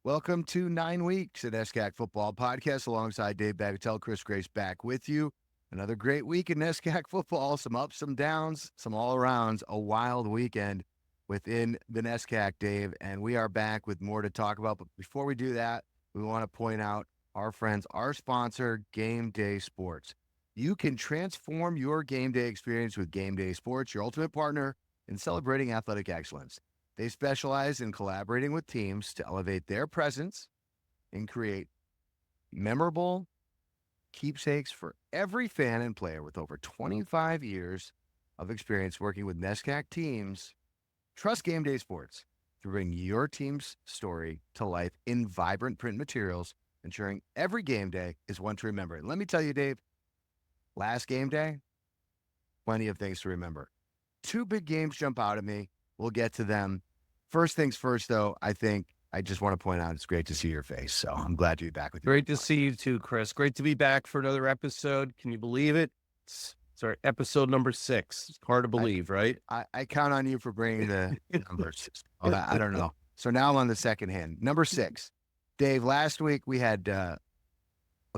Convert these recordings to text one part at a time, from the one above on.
Welcome to 9 weeks at NESCAC Football Podcast alongside Dave Bagatelle, Chris Grace back with you. Another great week in NESCAC football, some ups, some downs, some all-arounds, a wild weekend within the NESCAC, Dave, and we are back with more to talk about. But before we do that, we want to point out our friends, our sponsor, Game Day Sports. You can transform your game day experience with Game Day Sports, your ultimate partner in celebrating athletic excellence. They specialize in collaborating with teams to elevate their presence and create memorable keepsakes for every fan and player. With over 25 years of experience working with NESCAC teams, trust Game Day Sports to bring your team's story to life in vibrant print materials, ensuring every game day is one to remember. And let me tell you, Dave, last game day, plenty of things to remember. Two big games jump out at me. We'll get to them. First things first, though, I just want to point out it's great to see your face. So I'm glad to be back with you. Great to see you too, Chris. Great to be back for another episode. Can you believe it? It's our episode number 6. It's hard to believe, right? I count on you for bringing the numbers. I don't know. So now I'm on the second hand. Number 6. Dave, last week we had a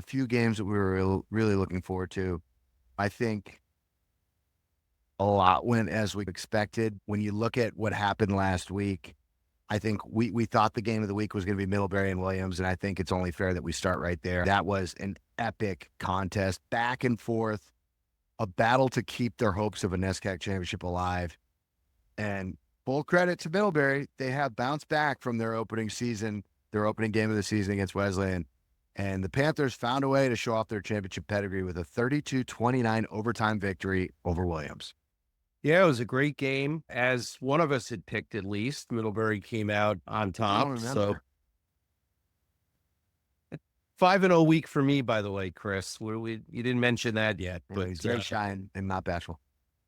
few games that we were really looking forward to. I think a lot went as we expected. When you look at what happened last week, I think we thought the game of the week was going to be Middlebury and Williams, and I think it's only fair that we start right there. That was an epic contest, back and forth, a battle to keep their hopes of a NESCAC championship alive. And full credit to Middlebury, they have bounced back from their opening game of the season against Wesleyan. And the Panthers found a way to show off their championship pedigree with a 32-29 overtime victory over Williams. Yeah, it was a great game. As one of us had picked, at least, Middlebury came out on top. So 5-0 week for me, by the way, Chris. You didn't mention that yet, but he's very shy and not bashful.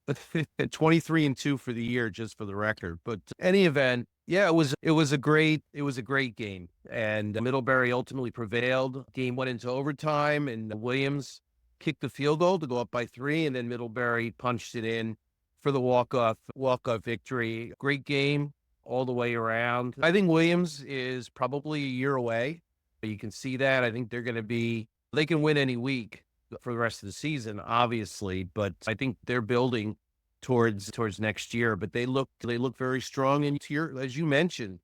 23-2 for the year, just for the record. But any event, yeah, it was a great game, and Middlebury ultimately prevailed. Game went into overtime, and Williams kicked the field goal to go up by 3, and then Middlebury punched it in for the walk-off victory. Great game all the way around. I think Williams is probably a year away. You can see that. I think they can win any week for the rest of the season, obviously, but I think they're building towards next year. But they look very strong. And as you mentioned,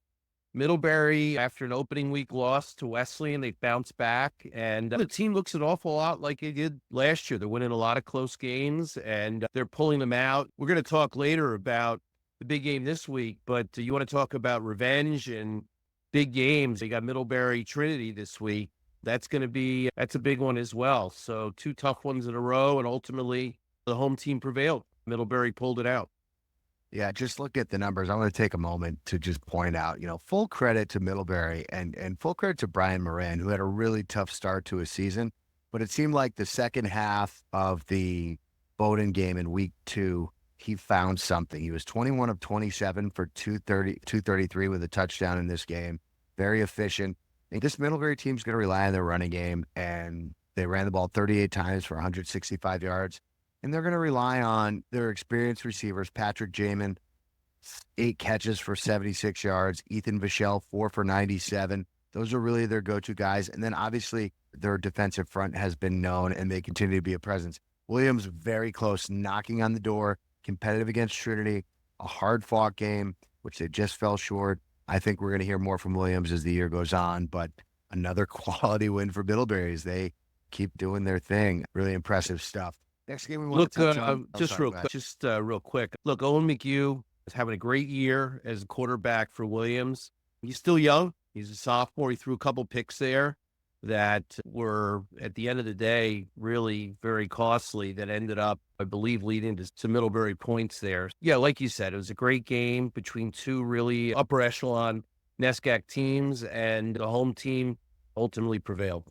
Middlebury, after an opening week loss to Wesleyan, they bounced back, and the team looks an awful lot like it did last year. They're winning a lot of close games, and they're pulling them out. We're going to talk later about the big game this week, but you want to talk about revenge and big games. You got Middlebury Trinity this week. That's a big one as well. So 2 tough ones in a row, and ultimately the home team prevailed. Middlebury pulled it out. Yeah, just look at the numbers. I want to take a moment to just point out, full credit to Middlebury and full credit to Brian Moran, who had a really tough start to his season. But it seemed like the second half of the Bowdoin game in week 2, he found something. He was 21 of 27 for 233 with a touchdown in this game. Very efficient. And this Middlebury team's going to rely on their running game, and they ran the ball 38 times for 165 yards. And they're going to rely on their experienced receivers, Patrick Jamin, 8 catches for 76 yards, Ethan Vichelle, 4 for 97. Those are really their go-to guys. And then obviously their defensive front has been known, and they continue to be a presence. Williams, very close, knocking on the door, competitive against Trinity, a hard-fought game, which they just fell short. I think we're going to hear more from Williams as the year goes on, but another quality win for Middlebury as they keep doing their thing. Really impressive stuff. Next game we want to touch on. Real quick. Look, Owen McHugh is having a great year as a quarterback for Williams. He's still young. He's a sophomore. He threw a couple picks there. that were, at the end of the day, really very costly that ended up, I believe, leading to Middlebury points there. Yeah, like you said, it was a great game between two really upper echelon NESCAC teams, and the home team ultimately prevailed.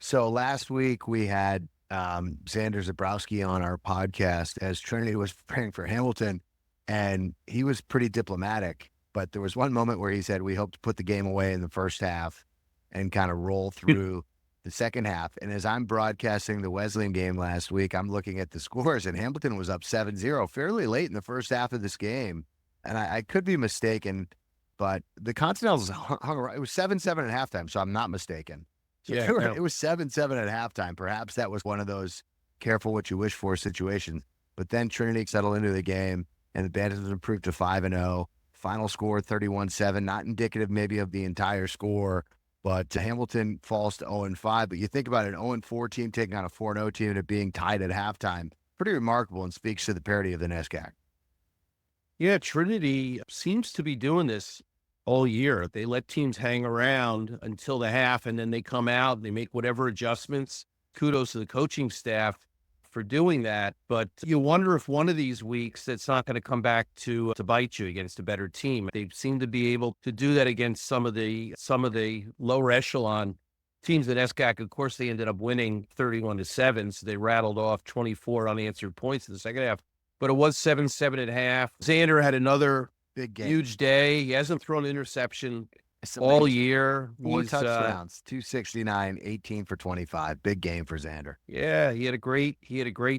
So last week we had Xander Zabrowski on our podcast as Trinity was preparing for Hamilton, and he was pretty diplomatic. But there was one moment where he said, we hope to put the game away in the first half and kind of roll through the second half. And as I'm broadcasting the Wesleyan game last week, I'm looking at the scores, and Hamilton was up 7-0 fairly late in the first half of this game. And I could be mistaken, but the Continentals hung around. It was 7-7 at halftime, so I'm not mistaken. So Yeah, it was 7-7 at halftime. Perhaps that was one of those careful what you wish for situations. But then Trinity settled into the game, and the Bandits improved to 5-0. Final score 31-7, not indicative maybe of the entire score, but Hamilton falls to 0-5. But you think about an 0-4 team taking on a 4-0 team and it being tied at halftime. Pretty remarkable, and speaks to the parity of the NESCAC. Yeah, Trinity seems to be doing this all year. They let teams hang around until the half, and then they come out and they make whatever adjustments. Kudos to the coaching staff for doing that. But you wonder if one of these weeks that's not going to come back to bite you against a better team. They seem to be able to do that against some of the lower echelon teams at NESCAC. Of course, they ended up winning 31-7, so they rattled off 24 unanswered points in the second half. But it was 7-7 at half. Xander had another Big game. huge day. He hasn't thrown an interception all year. 4 touchdowns, 269, 18 for 25. Big game for Xander. Yeah, he had a great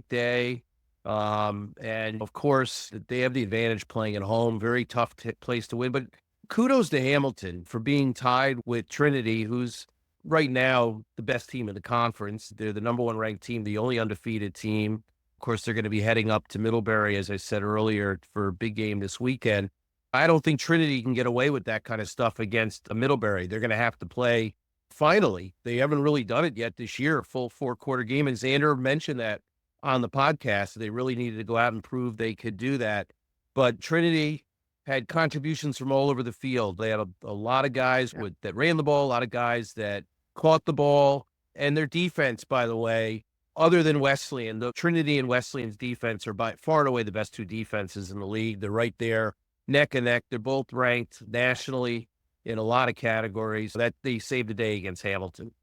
day. And of course, they have the advantage playing at home. Very tough place to win. But kudos to Hamilton for being tied with Trinity, who's right now the best team in the conference. They're the number one ranked team, the only undefeated team. Of course, they're going to be heading up to Middlebury, as I said earlier, for a big game this weekend. I don't think Trinity can get away with that kind of stuff against Middlebury. They're going to have to play, finally. They haven't really done it yet this year, a full 4-quarter game. And Xander mentioned that on the podcast. They really needed to go out and prove they could do that. But Trinity had contributions from all over the field. They had a lot of guys that ran the ball, a lot of guys that caught the ball. And their defense, by the way, other than Wesleyan, the Trinity and Wesleyan's defense are by far and away the best two defenses in the league. They're right there, neck and neck. They're both ranked nationally in a lot of categories. That they saved the day against Hamilton.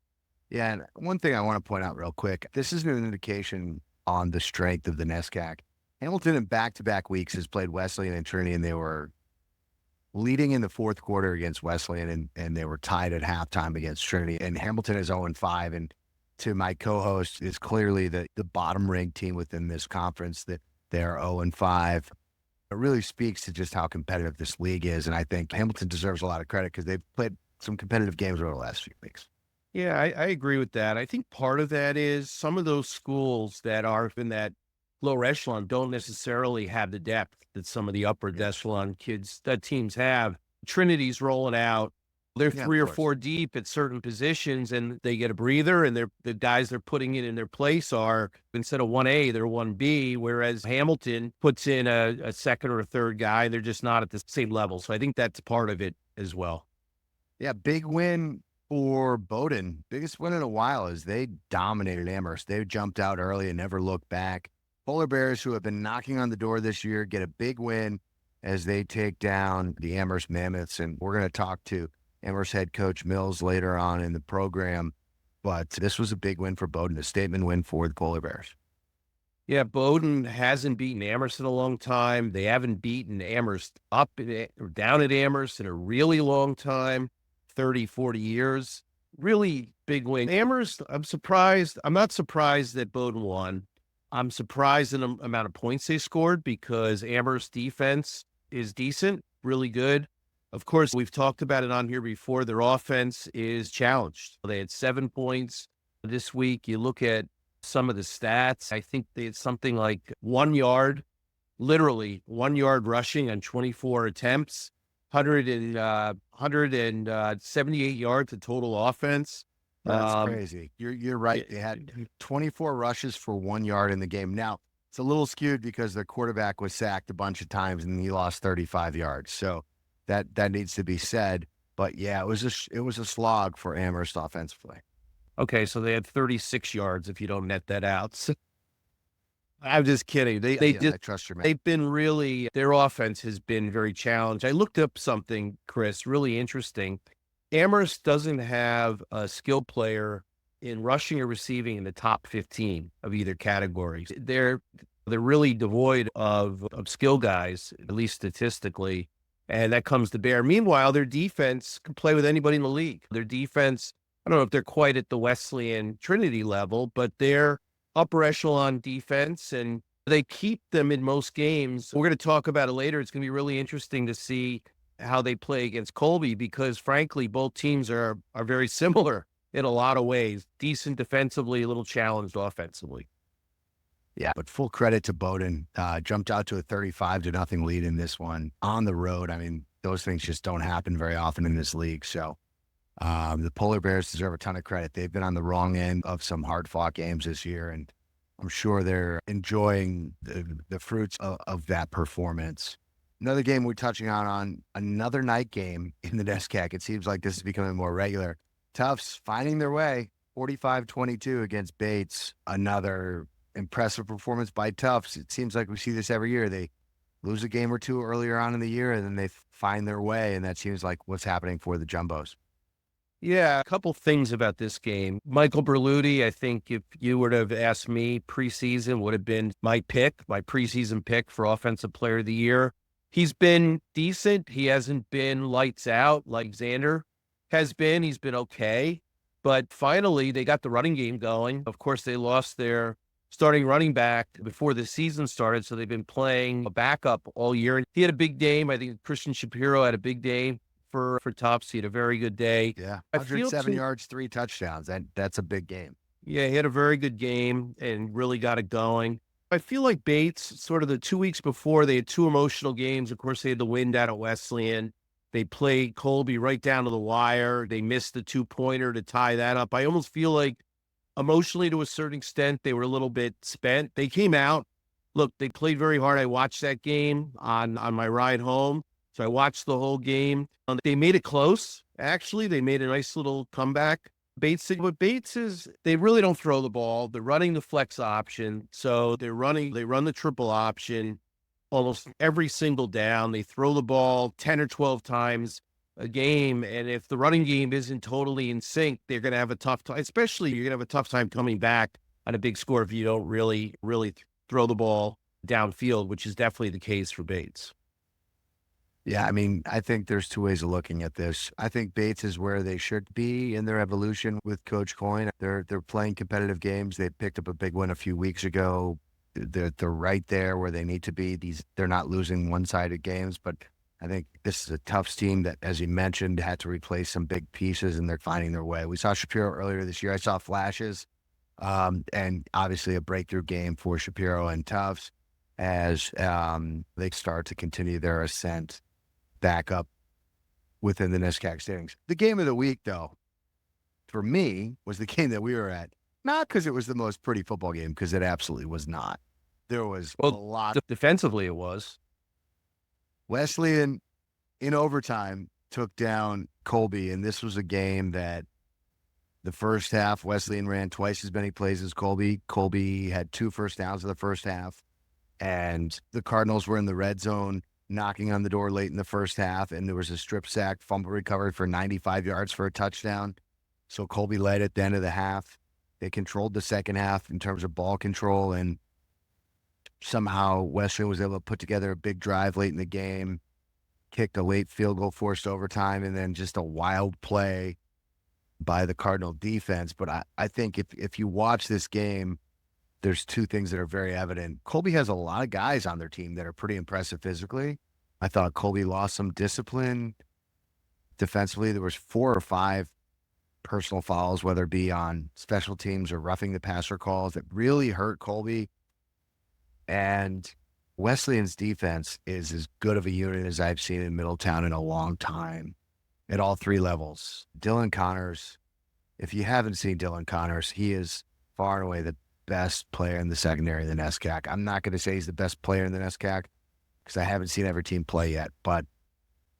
Yeah, and one thing I want to point out real quick, this is an indication on the strength of the NESCAC. Hamilton in back-to-back weeks has played Wesleyan and Trinity, and they were leading in the fourth quarter against Wesleyan, and they were tied at halftime against Trinity. And Hamilton is 0-5, and to my co-host is clearly the bottom-ranked team within this conference, that they're 0-5. It really speaks to just how competitive this league is, and I think Hamilton deserves a lot of credit because they've played some competitive games over the last few weeks. Yeah, I agree with that. I think part of that is some of those schools that are in that lower echelon don't necessarily have the depth that some of the upper echelon teams have. Trinity's rolling out. They're 3 or 4 deep at certain positions, and they get a breather, and the guys they're putting in their place are, instead of 1A, they're 1B, whereas Hamilton puts in a second or a third guy. They're just not at the same level. So I think that's part of it as well. Yeah, big win for Bowdoin. Biggest win in a while as they dominated Amherst. They jumped out early and never looked back. Polar Bears, who have been knocking on the door this year, get a big win as they take down the Amherst Mammoths. And we're going to talk to Amherst head coach Mills later on in the program. But this was a big win for Bowdoin, a statement win for the Polar Bears. Yeah, Bowdoin hasn't beaten Amherst in a long time. They haven't beaten Amherst up or down at Amherst in a really long time, 30, 40 years. Really big win. Amherst, I'm surprised. I'm not surprised that Bowdoin won. I'm surprised in the amount of points they scored because Amherst defense is decent, really good. Of course, we've talked about it on here before. Their offense is challenged. They had 7 points this week. You look at some of the stats. I think they had something like 1 yard, literally 1 yard rushing on 24 attempts, 178 yards of total offense. That's crazy. You're right. They had 24 rushes for 1 yard in the game. Now, it's a little skewed because their quarterback was sacked a bunch of times and he lost 35 yards. So that needs to be said. But yeah, it was a slog for Amherst offensively. Okay, so they had 36 yards if you don't net that out. So, I'm just kidding. They I trust your man. they've been really, their offense has been very challenged. I looked up something, Chris, really interesting. Amherst doesn't have a skill player in rushing or receiving in the top 15 of either category. They're really devoid of skill guys, at least statistically, and that comes to bear. Meanwhile, their defense can play with anybody in the league. Their defense, I don't know if they're quite at the Wesleyan Trinity level, but they're upper echelon defense, and they keep them in most games. We're going to talk about it later. It's going to be really interesting to see how they play against Colby because, frankly, both teams are very similar in a lot of ways. Decent defensively, a little challenged offensively. Yeah, but full credit to Bowdoin. Jumped out to a 35-0 lead in this one on the road. I mean, those things just don't happen very often in this league. So the Polar Bears deserve a ton of credit. They've been on the wrong end of some hard-fought games this year, and I'm sure they're enjoying the fruits of that performance. Another game we're touching on another night game in the NESCAC. It seems like this is becoming more regular. Tufts finding their way, 45-22 against Bates. Another impressive performance by Tufts. It seems like we see this every year. They lose a game or two earlier on in the year, and then they find their way, and that seems like what's happening for the Jumbos. Yeah, a couple things about this game. Michael Berluti, I think if you would have asked me preseason, would have been my preseason pick for Offensive Player of the Year. He's been decent. He hasn't been lights out like Xander has been. He's been okay. But finally, they got the running game going. Of course, they lost their starting running back before the season started, so they've been playing a backup all year. He had a big game. I think Christian Shapiro had a big day for Tufts. He had a very good day. Yeah, 107 yards, 3 touchdowns. That's a big game. Yeah, he had a very good game and really got it going. I feel like Bates, sort of the 2 weeks before, they had 2 emotional games. Of course, they had the win down at Wesleyan. They played Colby right down to the wire. They missed the 2-pointer to tie that up. I almost feel like emotionally, to a certain extent, they were a little bit spent. They came out. Look, they played very hard. I watched that game on my ride home. So I watched the whole game. They made it close. Actually, they made a nice little comeback. But Bates they really don't throw the ball. They're running the flex option. So they run the triple option almost every single down. They throw the ball 10 or 12 times a game. And if the running game isn't totally in sync, they're going to have a tough time, especially you're going to have a tough time coming back on a big score if you don't really throw the ball downfield, which is definitely the case for Bates. Yeah, I mean, I think there's 2 ways of looking at this. I think Bates is where they should be in their evolution with Coach Coyne. They're playing competitive games. They picked up a big win a few weeks ago. They're right there where they need to be. They're not losing one-sided games, but I think this is a Tufts team that, as you mentioned, had to replace some big pieces, and they're finding their way. We saw Shapiro earlier this year. I saw flashes, and obviously a breakthrough game for Shapiro and Tufts as they start to continue their ascent back up within the NESCAC standings. The game of the week, though, for me, was the game that we were at. Not because it was the most pretty football game, because it absolutely was not. There was a lot. Defensively, it was. Wesleyan, in overtime, took down Colby, and this was a game that the first half, Wesleyan ran twice as many plays as Colby. Colby had 2 first downs in the first half, and the Cardinals were in the red zone, knocking on the door late in the first half, and there was a strip sack, fumble recovery for 95 yards for a touchdown. So Colby led at the end of the half. They controlled the second half in terms of ball control, and somehow Wesleyan was able to put together a big drive late in the game, kicked a late field goal, forced overtime, and then just a wild play by the Cardinal defense. But I think if you watch this game, there's 2 things that are very evident. Colby has a lot of guys on their team that are pretty impressive physically. I thought Colby lost some discipline defensively. There was 4 or 5 personal fouls, whether it be on special teams or roughing the passer calls, that really hurt Colby. And Wesleyan's defense is as good of a unit as I've seen in Middletown in a long time at all 3 levels. Dylan Connors, if you haven't seen Dylan Connors, he is far and away the best player in the secondary of the NESCAC. I'm not going to say he's the best player in the NESCAC because I haven't seen every team play yet, but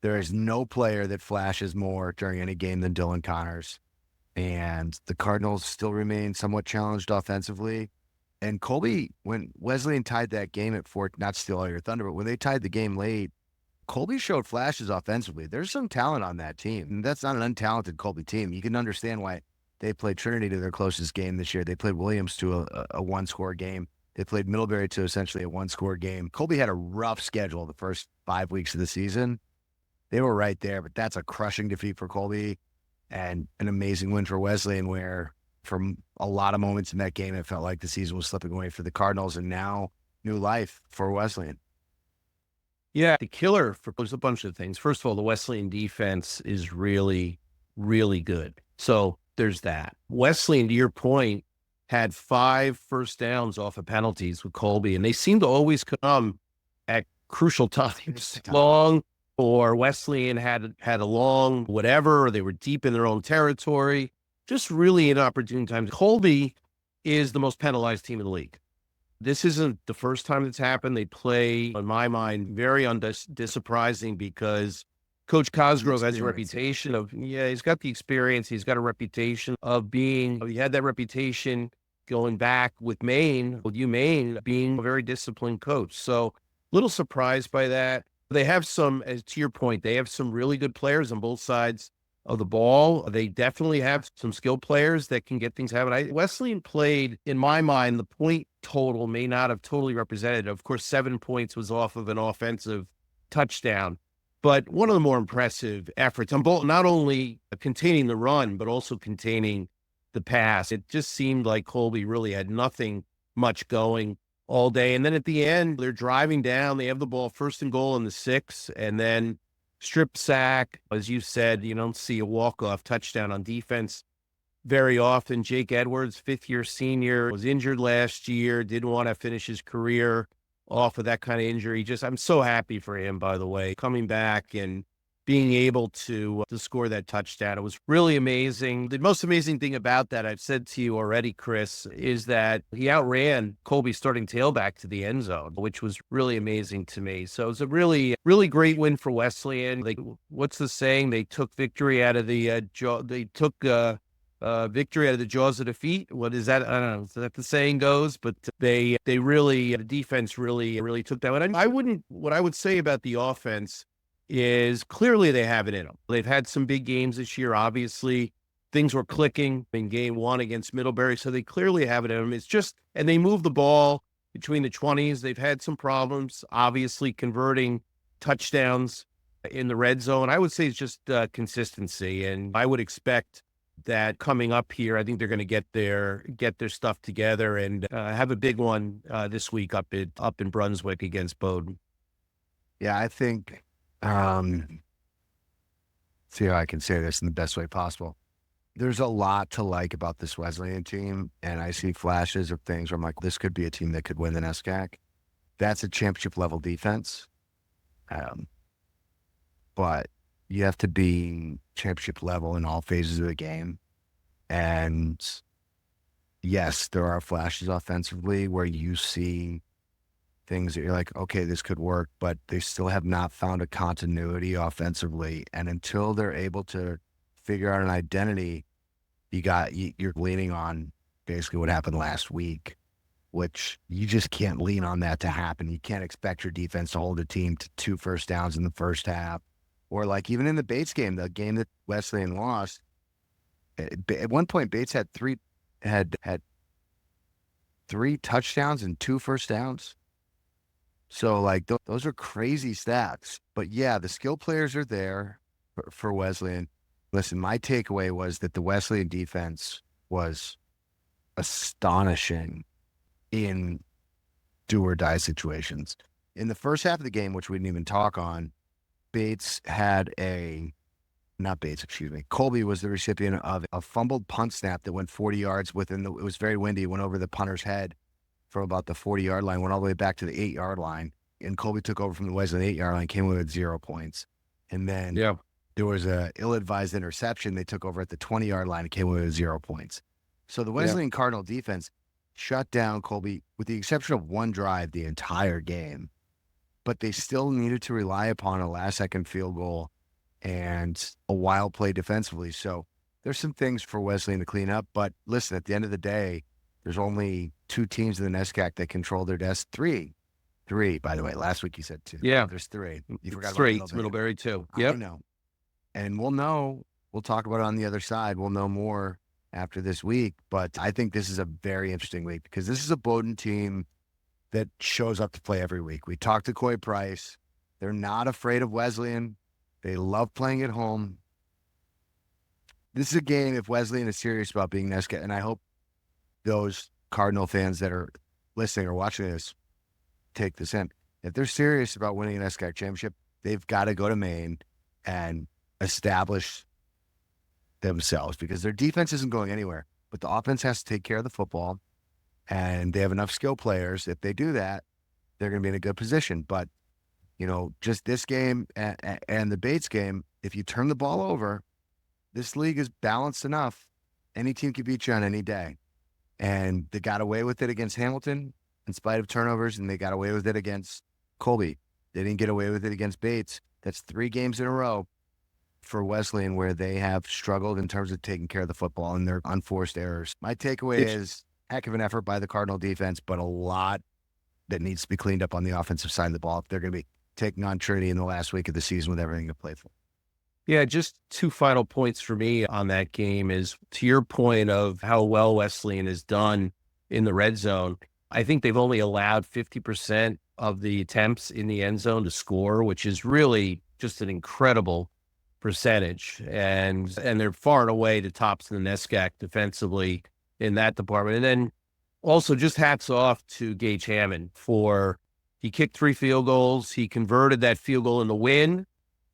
There is no player that flashes more during any game than Dylan Connors. And the Cardinals still remain somewhat challenged offensively. And Colby, when Wesleyan tied that game at 4, not to steal all your thunder, but when they tied the game late, Colby showed flashes offensively. There's some talent on that team. And that's not an untalented Colby team. You can understand why they played Trinity to their closest game this year. They played Williams to a one-score game. They played Middlebury to essentially a one-score game. Colby had a rough schedule the first 5 weeks of the season. They were right there, but that's a crushing defeat for Colby and an amazing win for Wesleyan, where from a lot of moments in that game, it felt like the season was slipping away for the Cardinals, and now new life for Wesleyan. Yeah, the killer for there's a bunch of things. First of all, the Wesleyan defense is really, really good. So there's that. Wesleyan, to your point, had 5 first downs off of penalties with Colby, and they seem to always come at crucial times. Long, or Wesleyan had a long whatever, or they were deep in their own territory. Just really inopportune times. Colby is the most penalized team in the league. This isn't the first time it's happened. They play, in my mind, very unsurprising because Coach Cosgrove has a reputation of, he's got the experience. He's got a reputation of being, he had that reputation going back with Maine, being a very disciplined coach. So a little surprised by that. They have some, as to your point, they have some really good players on both sides of the ball. They definitely have some skilled players that can get things happening. Wesleyan played, in my mind, the point total may not have totally represented. Of course, 7 points was off of an offensive touchdown, but one of the more impressive efforts on both, not only containing the run, but also containing the pass. It just seemed like Colby really had nothing much going all day. And then at the end, they're driving down. They have the ball 1st and goal in the 6, and then strip sack. As you said, you don't see a walk-off touchdown on defense very often. Jake Edwards, 5th-year senior, was injured last year, didn't want to finish his career off of that kind of injury. I'm so happy for him, by the way, coming back and being able to score that touchdown. It was really amazing. The most amazing thing about that, I've said to you already, Chris, is that he outran Colby's starting tailback to the end zone, which was really amazing to me. So it was a really, really great win for Wesleyan. What's the saying? They took victory out of the victory out of the jaws of defeat. What is that? I don't know. Is that the saying goes? But they really, the defense really took that one. What I would say about the offense is clearly they have it in them. They've had some big games this year. Obviously, things were clicking in game 1 against Middlebury, so they clearly have it in them. It's just, and they move the ball between the 20s. They've had some problems, obviously, converting touchdowns in the red zone. I would say it's just consistency, and I would expect that coming up here, I think they're going to get their stuff together and have a big one this week up in Brunswick against Bowdoin. Yeah, I think. See how I can say this in the best way possible. There's a lot to like about this Wesleyan team, and I see flashes of things where I'm like, this could be a team that could win the NESCAC. That's a championship level defense. But you have to be championship level in all phases of the game. And yes, there are flashes offensively where you see things that you're like, okay, this could work, but they still have not found a continuity offensively. And until they're able to figure out an identity, you're leaning on basically what happened last week, which you just can't lean on that to happen. You can't expect your defense to hold a team to 2 first downs in the first half. Or like even in the Bates game, the game that Wesleyan lost, at one point Bates had 3 touchdowns and 2 first downs. So, like, those are crazy stats. But, yeah, the skill players are there for Wesleyan. Listen, my takeaway was that the Wesleyan defense was astonishing in do-or-die situations. In the first half of the game, which we didn't even talk on, Colby was the recipient of a fumbled punt snap that went 40 yards it was very windy, went over the punter's head from about the 40-yard line, went all the way back to the 8-yard line, and Colby took over from the Wesleyan 8-yard line, came away with 0 points. And then there was a ill-advised interception. They took over at the 20-yard line and came away with 0 points. So the Wesleyan Cardinal defense shut down Colby with the exception of one drive the entire game, but they still needed to rely upon a last-second field goal and a wild play defensively. So there's some things for Wesleyan to clean up. But listen, at the end of the day, there's only 2 teams in the NESCAC that control their destiny. Three, by the way. Last week you said 2. Yeah. There's 3. You forgot It's about 3. It's Middlebury too. I Yep. know. And we'll know. We'll talk about it on the other side. We'll know more after this week. But I think this is a very interesting week because this is a Bowdoin team that shows up to play every week. We talked to Coy Price. They're not afraid of Wesleyan. They love playing at home. This is a game, if Wesleyan is serious about being NESCAC, and I hope those Cardinal fans that are listening or watching this take this in. If they're serious about winning an NESCAC championship, they've got to go to Maine and establish themselves because their defense isn't going anywhere, but the offense has to take care of the football, and they have enough skill players. If they do that, they're going to be in a good position. But, just this game and the Bates game, if you turn the ball over, this league is balanced enough. Any team can beat you on any day. And they got away with it against Hamilton in spite of turnovers, and they got away with it against Colby. They didn't get away with it against Bates. That's 3 games in a row for Wesleyan where they have struggled in terms of taking care of the football and their unforced errors. My takeaway is heck of an effort by the Cardinal defense, but a lot that needs to be cleaned up on the offensive side of the ball if they're going to be taking on Trinity in the last week of the season with everything to play for. Yeah, just 2 final points for me on that game is to your point of how well Wesleyan has done in the red zone. I think they've only allowed 50% of the attempts in the end zone to score, which is really just an incredible percentage. And they're far and away the tops in the NESCAC defensively in that department. And then also just hats off to Gage Hammond he kicked 3 field goals. He converted that field goal in the win.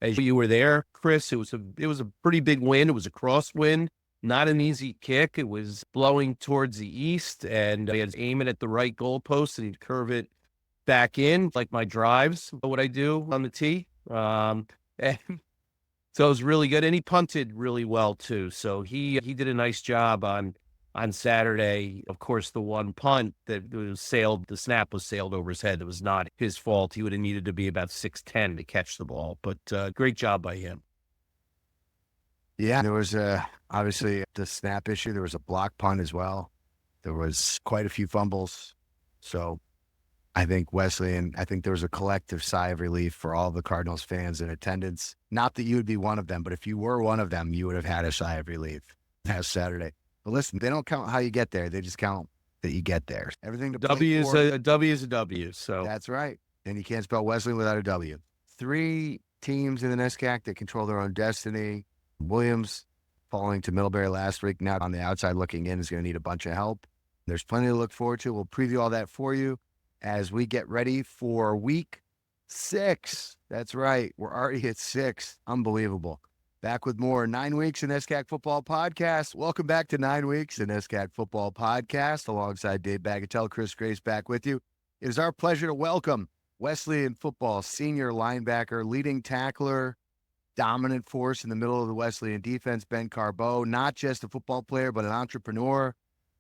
As you were there, Chris, it was a pretty big win. It was a crosswind, not an easy kick. It was blowing towards the east, and he had to aim it at the right goalpost, and he'd curve it back in, like my drives, what I do on the tee. And so it was really good, and he punted really well too. So he did a nice job on Saturday. Of course, the one punt that the snap was sailed over his head. It was not his fault. He would have needed to be about 6'10" to catch the ball, but great job by him. Yeah, there was obviously the snap issue. There was a block punt as well. There was quite a few fumbles. So I think there was a collective sigh of relief for all the Cardinals fans in attendance. Not that you would be one of them, but if you were one of them, you would have had a sigh of relief last Saturday. But listen, they don't count how you get there. They just count that you get there. Everything to W play for. is a W is a W. So That's right. And you can't spell Wesleyan without a W. 3 teams in the NESCAC that control their own destiny. Williams falling to Middlebury last week, now on the outside looking in, is going to need a bunch of help. There's plenty to look forward to. We'll preview all that for you as we get ready for week 6. That's right. We're already at 6. Unbelievable. Back with more 9 Weeks in NESCAC Football Podcast. Welcome back to 9 Weeks in NESCAC Football Podcast alongside Dave Bagatelle, Chris Grace back with you. It is our pleasure to welcome Wesleyan football senior linebacker, leading tackler, dominant force in the middle of the Wesleyan defense, Ben Carbeau. Not just a football player, but an entrepreneur.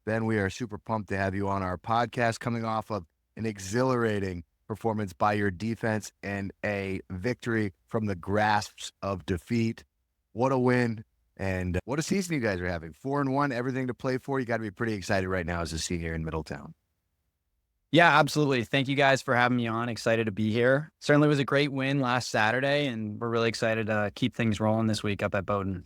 Ben, we are super pumped to have you on our podcast coming off of an exhilarating performance by your defense and a victory from the grasps of defeat. What a win, and what a season you guys are having. 4-1, everything to play for. You got to be pretty excited right now as a senior in Middletown. Yeah, absolutely. Thank you guys for having me on. Excited to be here. Certainly was a great win last Saturday, and we're really excited to keep things rolling this week up at Bowdoin.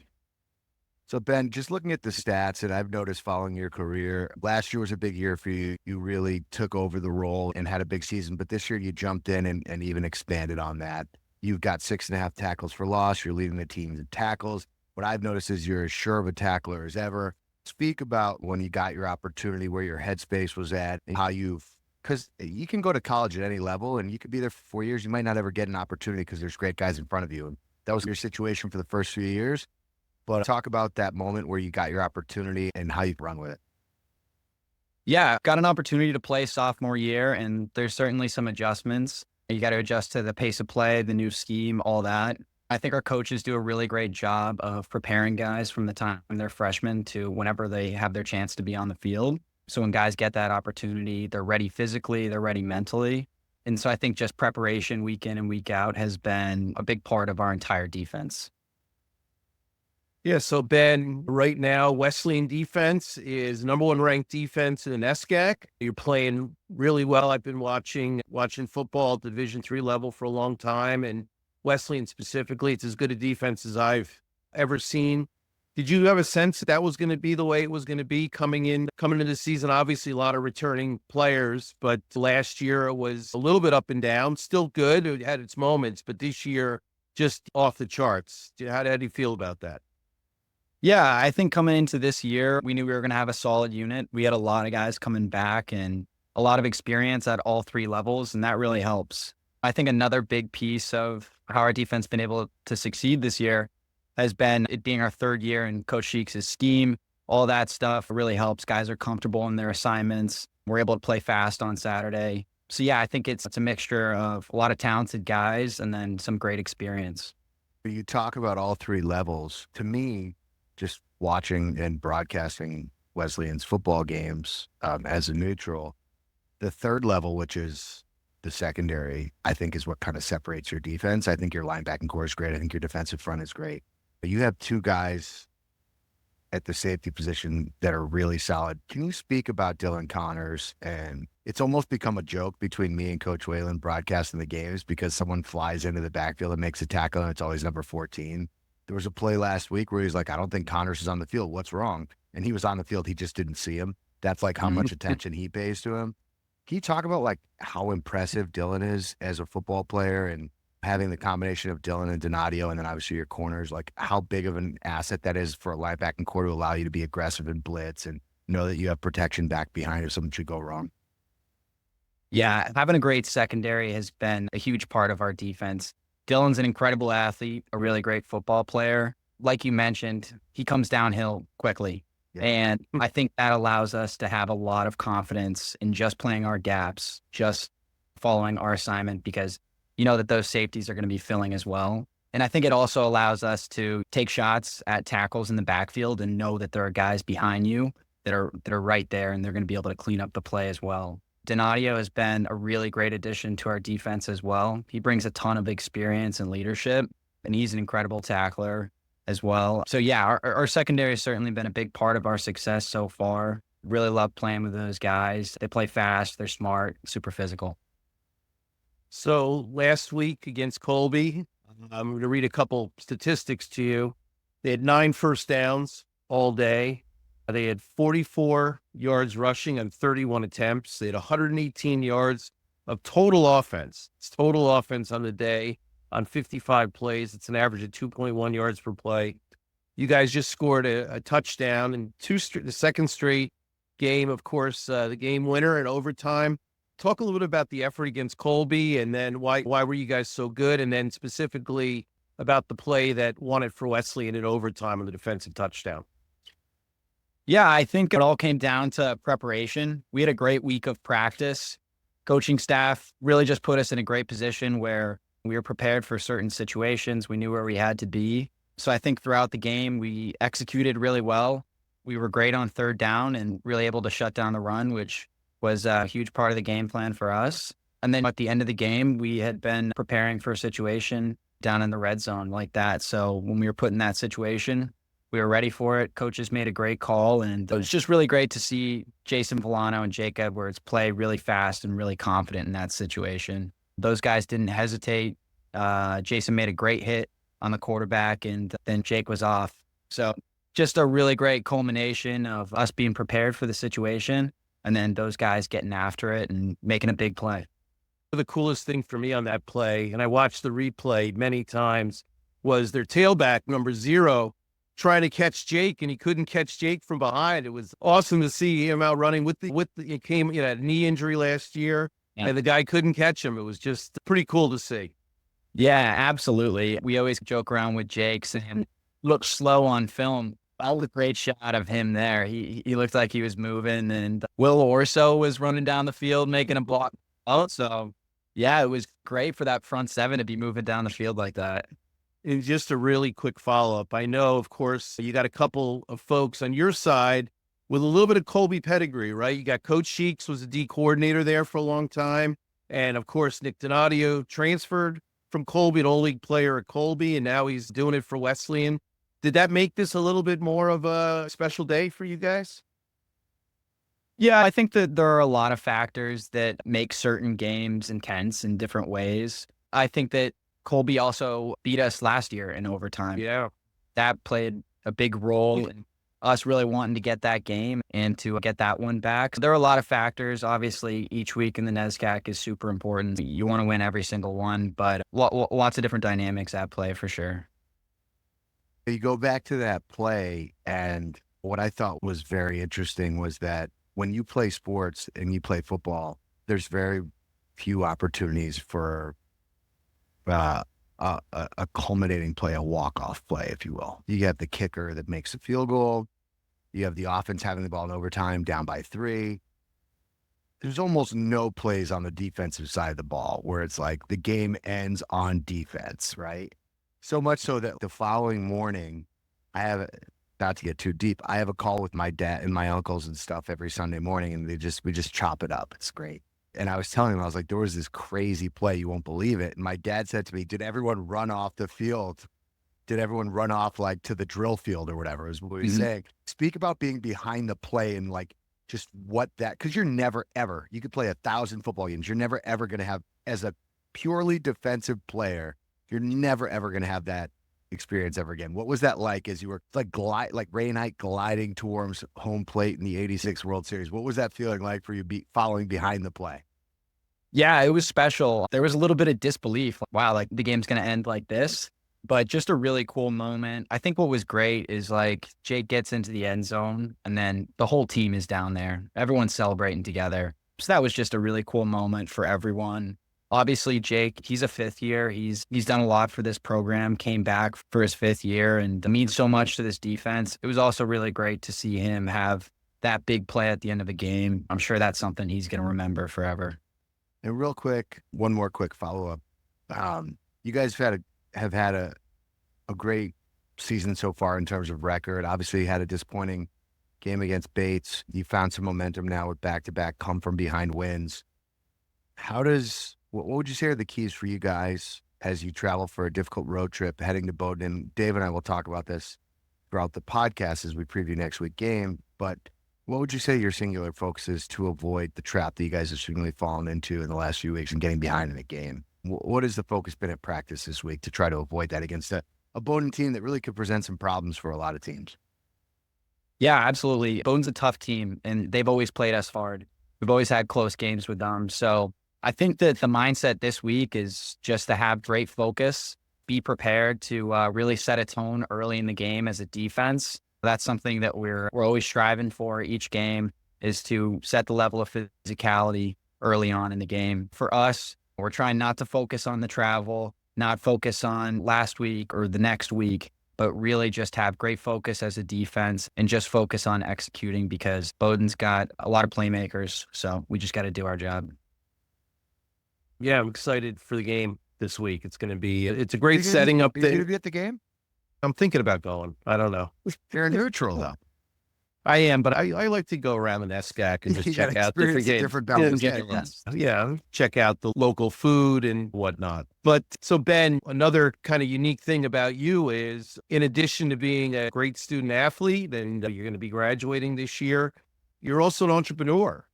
So, Ben, just looking at the stats, and I've noticed following your career, last year was a big year for you. You really took over the role and had a big season, but this year you jumped in and even expanded on that. You've got 6.5 tackles for loss. You're leading the team in tackles. What I've noticed is you're as sure of a tackler as ever. Speak about when you got your opportunity, where your headspace was at, and how because you can go to college at any level and you could be there for 4 years. You might not ever get an opportunity because there's great guys in front of you. And that was your situation for the first few years. But talk about that moment where you got your opportunity and how you run with it. Yeah, got an opportunity to play sophomore year, and there's certainly some adjustments. You got to adjust to the pace of play, the new scheme, all that. I think our coaches do a really great job of preparing guys from the time they're freshmen to whenever they have their chance to be on the field. So when guys get that opportunity, they're ready physically, they're ready mentally. And so I think just preparation week in and week out has been a big part of our entire defense. Yeah, so Ben, right now, Wesleyan defense is number one ranked defense in the NESCAC. You're playing really well. I've been watching football at Division III level for a long time, and Wesleyan specifically, it's as good a defense as I've ever seen. Did you have a sense that was going to be the way it was going to be coming into the season? Obviously, a lot of returning players, but last year it was a little bit up and down. Still good. It had its moments, but this year, just off the charts. How do you feel about that? Yeah, I think coming into this year, we knew we were going to have a solid unit. We had a lot of guys coming back and a lot of experience at all three levels, and that really helps. I think another big piece of how our defense been able to succeed this year has been it being our third year in Coach Sheeks' scheme. All that stuff really helps. Guys are comfortable in their assignments. We're able to play fast on Saturday. So yeah, I think it's a mixture of a lot of talented guys and then some great experience. You talk about all three levels. To me, just watching and broadcasting Wesleyan's football games as a neutral, the third level, which is the secondary, I think is what kind of separates your defense. I think your linebacking core is great. I think your defensive front is great. But you have two guys at the safety position that are really solid. Can you speak about Dylan Connors? And it's almost become a joke between me and Coach Whalen broadcasting the games because someone flies into the backfield and makes a tackle and it's always number 14. There was a play last week where he's like, I don't think Connors is on the field. What's wrong? And he was on the field. He just didn't see him. That's like how much attention he pays to him. Can you talk about like how impressive Dylan is as a football player and having the combination of Dylan and Donadio and then obviously your corners, like how big of an asset that is for a linebacking core to allow you to be aggressive and blitz and know that you have protection back behind if something should go wrong? Yeah, having a great secondary has been a huge part of our defense. Dylan's an incredible athlete, a really great football player. Like you mentioned, he comes downhill quickly. Yeah. And I think that allows us to have a lot of confidence in just playing our gaps, just following our assignment, because you know that those safeties are going to be filling as well. And I think it also allows us to take shots at tackles in the backfield and know that there are guys behind you that are right there and they're going to be able to clean up the play as well. Donadio has been a really great addition to our defense as well. He brings a ton of experience and leadership, and he's an incredible tackler as well. So yeah, our secondary has certainly been a big part of our success so far. Really love playing with those guys. They play fast, they're smart, super physical. So last week against Colby, I'm going to read a couple statistics to you. They had 9 first downs all day. They had 44 yards rushing on 31 attempts. They had 118 yards of total offense. It's total offense on the day on 55 plays. It's an average of 2.1 yards per play. You guys just scored a touchdown in the second straight game, of course, the game winner in overtime. Talk a little bit about the effort against Colby and then why were you guys so good? And then specifically about the play that won it for Wesleyan in overtime on the defensive touchdown. Yeah, I think it all came down to preparation. We had a great week of practice. Coaching staff really just put us in a great position where we were prepared for certain situations. We knew where we had to be. So I think throughout the game, we executed really well. We were great on third down and really able to shut down the run, which was a huge part of the game plan for us. And then at the end of the game, we had been preparing for a situation down in the red zone like that. So when we were put in that situation, we were ready for it. Coaches made a great call, and it was just really great to see Jason Villano and Jake Edwards play really fast and really confident in that situation. Those guys didn't hesitate. Jason made a great hit on the quarterback, and then Jake was off. So just a really great culmination of us being prepared for the situation and then those guys getting after it and making a big play. The coolest thing for me on that play, and I watched the replay many times, was their tailback, number 0, trying to catch Jake, and he couldn't catch Jake from behind. It was awesome to see him out running it came, a knee injury last year, and the guy couldn't catch him. It was just pretty cool to see. Yeah, absolutely. We always joke around with Jake saying, look slow on film. That was a great shot of him there. He looked like he was moving, and Will Orso was running down the field making a block. So yeah, it was great for that front 7 to be moving down the field like that. And just a really quick follow-up. I know, of course, you got a couple of folks on your side with a little bit of Colby pedigree, right? You got Coach Sheeks was a D coordinator there for a long time. And, of course, Nick Donadio transferred from Colby, an all-league player at Colby, and now he's doing it for Wesleyan. Did that make this a little bit more of a special day for you guys? Yeah, I think that there are a lot of factors that make certain games intense in different ways. I think that Colby also beat us last year in overtime. Yeah. That played a big role in us really wanting to get that game and to get that one back. There are a lot of factors. Obviously, each week in the NESCAC is super important. You want to win every single one, but lots of different dynamics at play for sure. You go back to that play, and what I thought was very interesting was that when you play sports and you play football, there's very few opportunities for a culminating play, a walk-off play, if you will. You have the kicker that makes a field goal. You have the offense having the ball in overtime down by 3. There's almost no plays on the defensive side of the ball where it's like the game ends on defense, right? So much so that the following morning, not to get too deep, I have a call with my dad and my uncles and stuff every Sunday morning, and we just chop it up. It's great. And I was telling him, I was like, there was this crazy play, you won't believe it. And my dad said to me, did everyone run off the field? Did everyone run off like to the drill field or whatever is what he was saying. Speak about being behind the play and like just what that, because you're never, ever, you could play 1,000 football games. You're never, ever going to have, as a purely defensive player, you're never, ever going to have that experience ever again. What was that like as you were like Ray Knight gliding towards home plate in the 86 World Series? What was that feeling like for you following behind the play? Yeah, it was special. There was a little bit of disbelief. Like, wow, like the game's going to end like this, but just a really cool moment. I think what was great is like Jake gets into the end zone and then the whole team is down there. Everyone's celebrating together. So that was just a really cool moment for everyone. Obviously, Jake, he's a 5th year. He's done a lot for this program, came back for his 5th year, and means so much to this defense. It was also really great to see him have that big play at the end of the game. I'm sure that's something he's going to remember forever. And real quick, one more quick follow-up. You guys have had a great season so far in terms of record. Obviously, you had a disappointing game against Bates. You found some momentum now with back-to-back come-from-behind wins. What would you say are the keys for you guys as you travel for a difficult road trip heading to Bowdoin? And Dave and I will talk about this throughout the podcast as we preview next week's game. But what would you say your singular focus is to avoid the trap that you guys have seemingly fallen into in the last few weeks and getting behind in a game? What has the focus been at practice this week to try to avoid that against a Bowdoin team that really could present some problems for a lot of teams? Yeah, absolutely. Bowdoin's a tough team, and they've always played us hard. We've always had close games with them. So I think that the mindset this week is just to have great focus, be prepared to really set a tone early in the game as a defense. That's something that we're always striving for each game, is to set the level of physicality early on in the game. For us, we're trying not to focus on the travel, not focus on last week or the next week, but really just have great focus as a defense and just focus on executing, because Bowdoin's got a lot of playmakers. So we just got to do our job. Yeah, I'm excited for the game this week. It's a great setting up there. Are you going there. to be at the game? I'm thinking about going. I don't know. You're neutral, though. I am, but I like to go around the NESCAC and just check out different games. Different balance. Yeah, check out the local food and whatnot. But so, Ben, another kind of unique thing about you is, in addition to being a great student athlete, and you're going to be graduating this year, you're also an entrepreneur.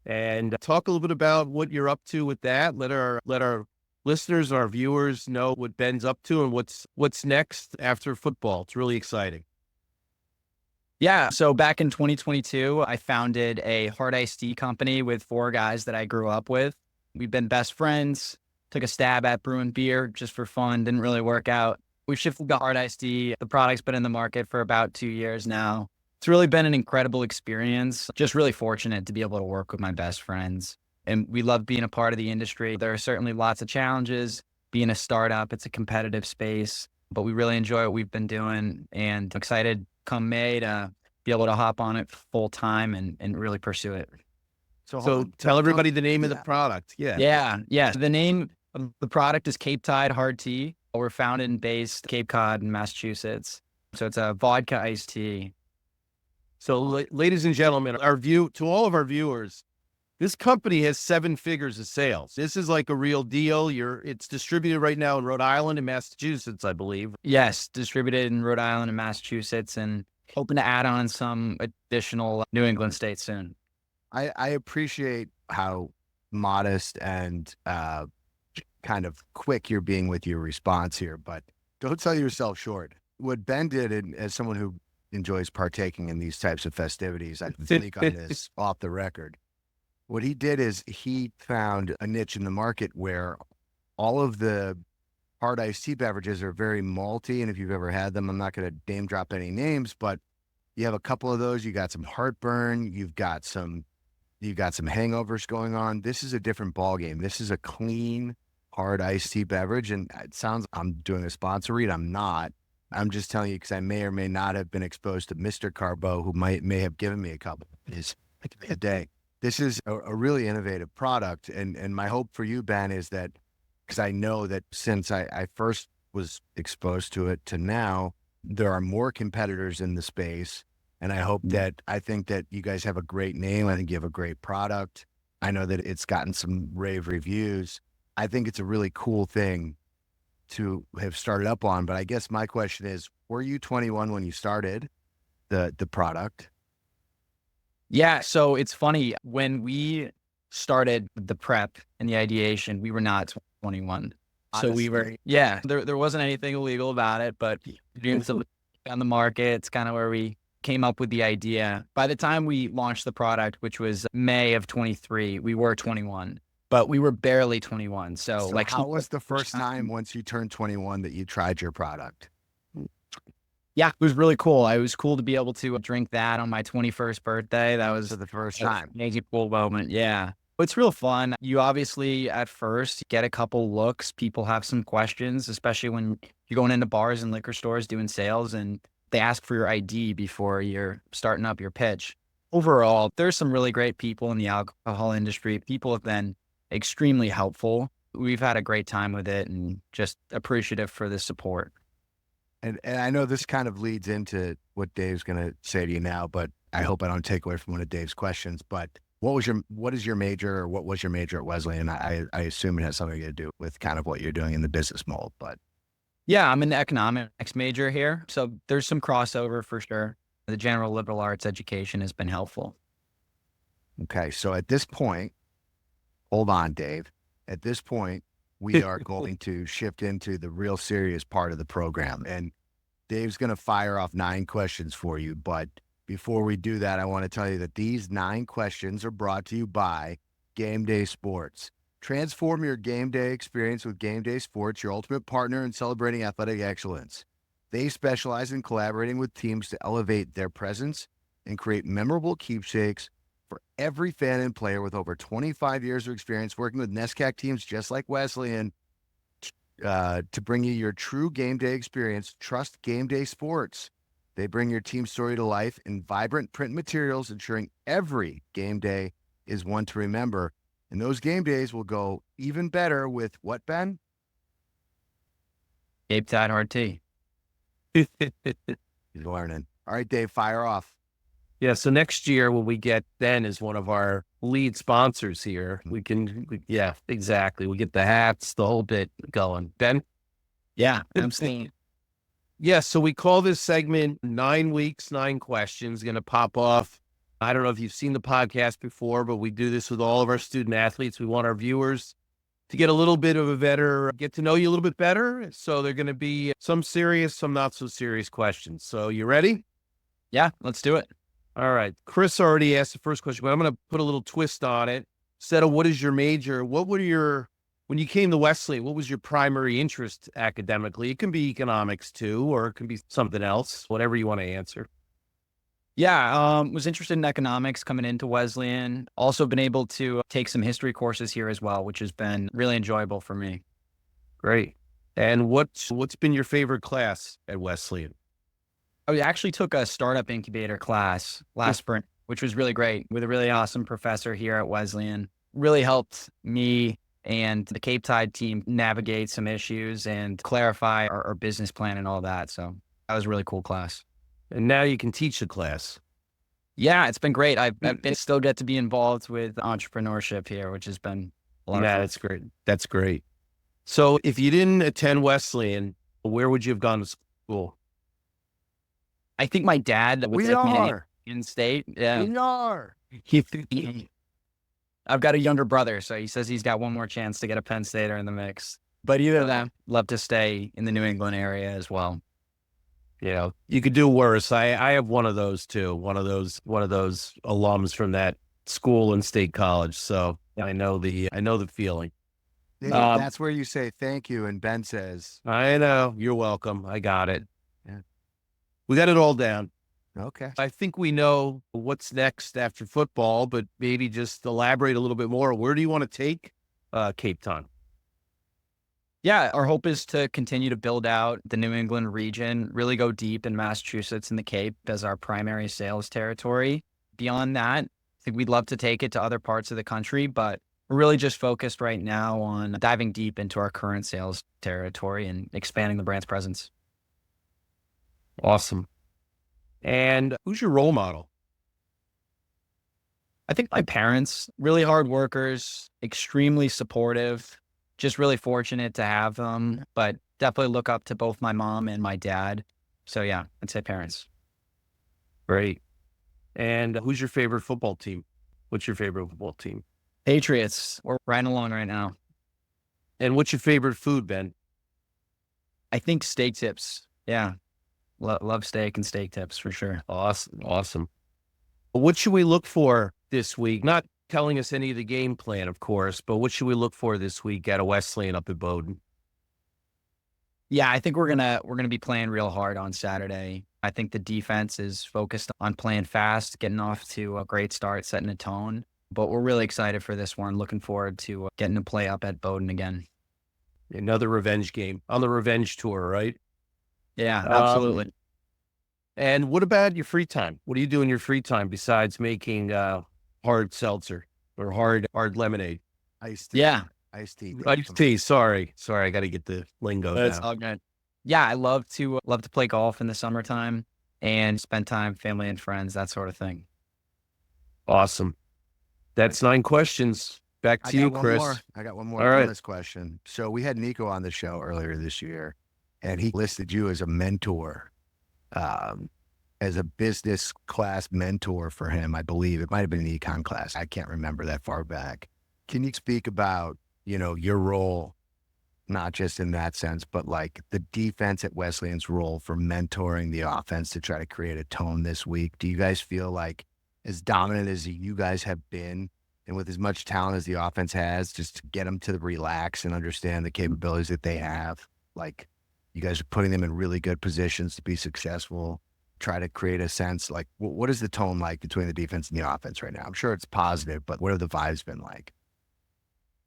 And talk a little bit about what you're up to with that. Let our listeners, our viewers know what Ben's up to and what's next after football. It's really exciting. Yeah. So back in 2022, I founded a hard iced tea company with 4 guys that I grew up with. We've been best friends, took a stab at brewing beer just for fun, didn't really work out. We shifted to hard iced tea. The product's been in the market for about 2 years now. It's really been an incredible experience. Just really fortunate to be able to work with my best friends. And we love being a part of the industry. There are certainly lots of challenges. Being a startup, it's a competitive space, but we really enjoy what we've been doing, and excited come May to be able to hop on it full time and really pursue it. So tell everybody the name of the product. Yeah. The name of the product is Cape Tide Hard Tea. We're founded and based Cape Cod in Massachusetts. So it's a vodka iced tea. So ladies and gentlemen, to all of our viewers, This company has 7 figures of sales. This is like a real deal. It's distributed right now in Rhode Island and Massachusetts, I believe. Yes, distributed in Rhode Island and Massachusetts, and hoping to add on some additional New England states soon. I appreciate how modest and kind of quick you're being with your response here, but don't sell yourself short. What Ben did, and as someone who enjoys partaking in these types of festivities, I can speak on this off the record. What he did is he found a niche in the market where all of the hard iced tea beverages are very malty. And if you've ever had them, I'm not going to name drop any names, but you have a couple of those. You got some heartburn. You've got some hangovers going on. This is a different ballgame. This is a clean, hard iced tea beverage. And it sounds, I'm doing a sponsor read. I'm not. I'm just telling you because I may or may not have been exposed to Mr. Carbeau, who may have given me a couple a day. This is a really innovative product. And my hope for you, Ben, is that, because I know that since I first was exposed to it to now, there are more competitors in the space. And I think that you guys have a great name. I think you have a great product. I know that it's gotten some rave reviews. I think it's a really cool thing to have started up on. But I guess my question is, were you 21 when you started the product? Yeah, so it's funny. When we started the prep and the ideation, we were not 21. So we were, there wasn't anything illegal about it, but dreams of on the market, it's kind of where we came up with the idea. By the time we launched the product, which was May of 23, we were 21, but we were barely 21. So how was the first time once you turned 21 that you tried your product? Yeah, it was really cool. It was cool to be able to drink that on my 21st birthday. That was the first time. Amazing, cool moment. Yeah. It's real fun. You obviously, at first, get a couple looks. People have some questions, especially when you're going into bars and liquor stores doing sales, and they ask for your ID before you're starting up your pitch. Overall, there's some really great people in the alcohol industry. People have been extremely helpful. We've had a great time with it and just appreciative for the support. And I know this kind of leads into what Dave's going to say to you now, but I hope I don't take away from one of Dave's questions. But what is your major, or what was your major at Wesleyan? I assume it has something to do with kind of what you're doing in the business mold, but. Yeah, I'm an economics major here. So there's some crossover for sure. The general liberal arts education has been helpful. Okay. So at this point, hold on, Dave. At this point, we are going to shift into the real serious part of the program. And Dave's going to fire off 9 questions for you. But before we do that, I want to tell you that these 9 questions are brought to you by Game Day Sports. Transform your game day experience with Game Day Sports, your ultimate partner in celebrating athletic excellence. They specialize in collaborating with teams to elevate their presence and create memorable keepsakes for every fan and player. With over 25 years of experience working with NESCAC teams just like Wesleyan, to bring you your true game day experience, trust Game Day Sports. They bring your team story to life in vibrant print materials, ensuring every game day is one to remember. And those game days will go even better with what, Ben? Cape Tide hard tea. He's learning. All right, Dave, fire off. Yeah, so next year when we get Ben as one of our lead sponsors here, yeah, exactly. We get the hats, the whole bit going. Ben? Yeah, I'm seeing. Yeah, so we call this segment 9 weeks, 9 questions, going to pop off. I don't know if you've seen the podcast before, but we do this with all of our student athletes. We want our viewers to get a little bit of get to know you a little bit better. So they're going to be some serious, some not so serious questions. So you ready? Yeah, let's do it. All right. Chris already asked the first question, but I'm going to put a little twist on it. Instead of what is your major, when you came to Wesleyan, what was your primary interest academically? It can be economics too, or it can be something else, whatever you want to answer. Yeah, was interested in economics coming into Wesleyan. Also been able to take some history courses here as well, which has been really enjoyable for me. Great. And what's been your favorite class at Wesleyan? I actually took a startup incubator class last spring, which was really great, with a really awesome professor here at Wesleyan. Really helped me and the Cape Tide team navigate some issues and clarify our business plan and all that. So that was a really cool class. And now you can teach the class. Yeah, it's been great. I've been still get to be involved with entrepreneurship here, which has been a lot of fun. That's great. That's great. So if you didn't attend Wesleyan, where would you have gone to school? I think my dad would We take me to are. in state. Yeah. We are. I've got a younger brother, so he says he's got one more chance to get a Penn Stater in the mix. But either of them, love to stay in the New England area as well. You know, you could do worse. I have one of those too. One of those alums from that school and state college. So I know the feeling. Dave, that's where you say thank you, and Ben says, I know. You're welcome. I got it. Yeah. We got it all down. okay. I think we know what's next after football, but maybe just elaborate a little bit more. Where do you want to take Cape Town? Yeah, our hope is to continue to build out the New England region, really go deep in Massachusetts and the Cape as our primary sales territory. Beyond that, I think we'd love to take it to other parts of the country, but we're really just focused right now on diving deep into our current sales territory and expanding the brand's presence. Awesome. And who's your role model? I think my parents, really hard workers, extremely supportive, just really fortunate to have them, but definitely look up to both my mom and my dad. So yeah, I'd say parents. Great. And who's your favorite football team? What's your favorite football team? Patriots, we're riding along right now. And what's your favorite food, Ben? I think steak tips. Yeah. Love steak and steak tips for sure. Awesome. What should we look for this week? Not telling us any of the game plan, of course, but what should we look for this week at a Wesleyan up at Bowdoin? Yeah, I think we're gonna be playing real hard on Saturday. I think the defense is focused on playing fast, getting off to a great start, setting a tone. But we're really excited for this one. Looking forward to getting to play up at Bowdoin again. Another revenge game on the revenge tour, right? Yeah, absolutely. And what about your free time? What do you do in your free time besides making hard seltzer or hard lemonade? Iced tea. Yeah. Iced tea. Iced tea. Sorry. I got to get the lingo That's down. all good. Yeah, I love to play golf in the summertime and spend time, family and friends, that sort of thing. Awesome. That's 9 questions. Back to you, Chris. I got one more All right. bonus question. So we had Nico on the show earlier this year, and he listed you as a mentor, as a business class mentor for him. I believe it might have been an econ class. I can't remember that far back. Can you speak about, your role, not just in that sense, but like the defense at Wesleyan's role for mentoring the offense to try to create a tone this week? Do you guys feel like, as dominant as you guys have been, and with as much talent as the offense has, just to get them to relax and understand the capabilities that they have, like you guys are putting them in really good positions to be successful, try to create a sense, like what is the tone like between the defense and the offense right now? I'm sure it's positive, but what have the vibes been like?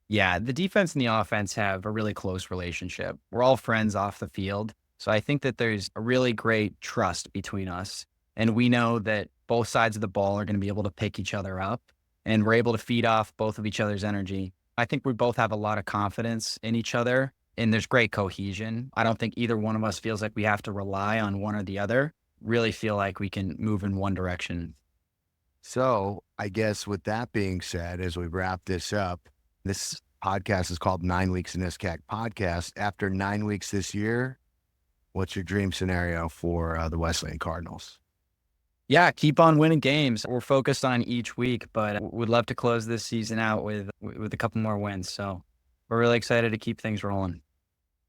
Yeah, the defense and the offense have a really close relationship. We're all friends off the field. So I think that there's a really great trust between us. And we know that both sides of the ball are going to be able to pick each other up, and we're able to feed off both of each other's energy. I think we both have a lot of confidence in each other, and there's great cohesion. I don't think either one of us feels like we have to rely on one or the other. Really feel like we can move in one direction. So I guess with that being said, as we wrap this up, this podcast is called 9 Weeks in NESCAC Podcast. After 9 weeks this year, what's your dream scenario for the Wesleyan Cardinals? Yeah, keep on winning games. We're focused on each week, but we'd love to close this season out with a couple more wins. So we're really excited to keep things rolling.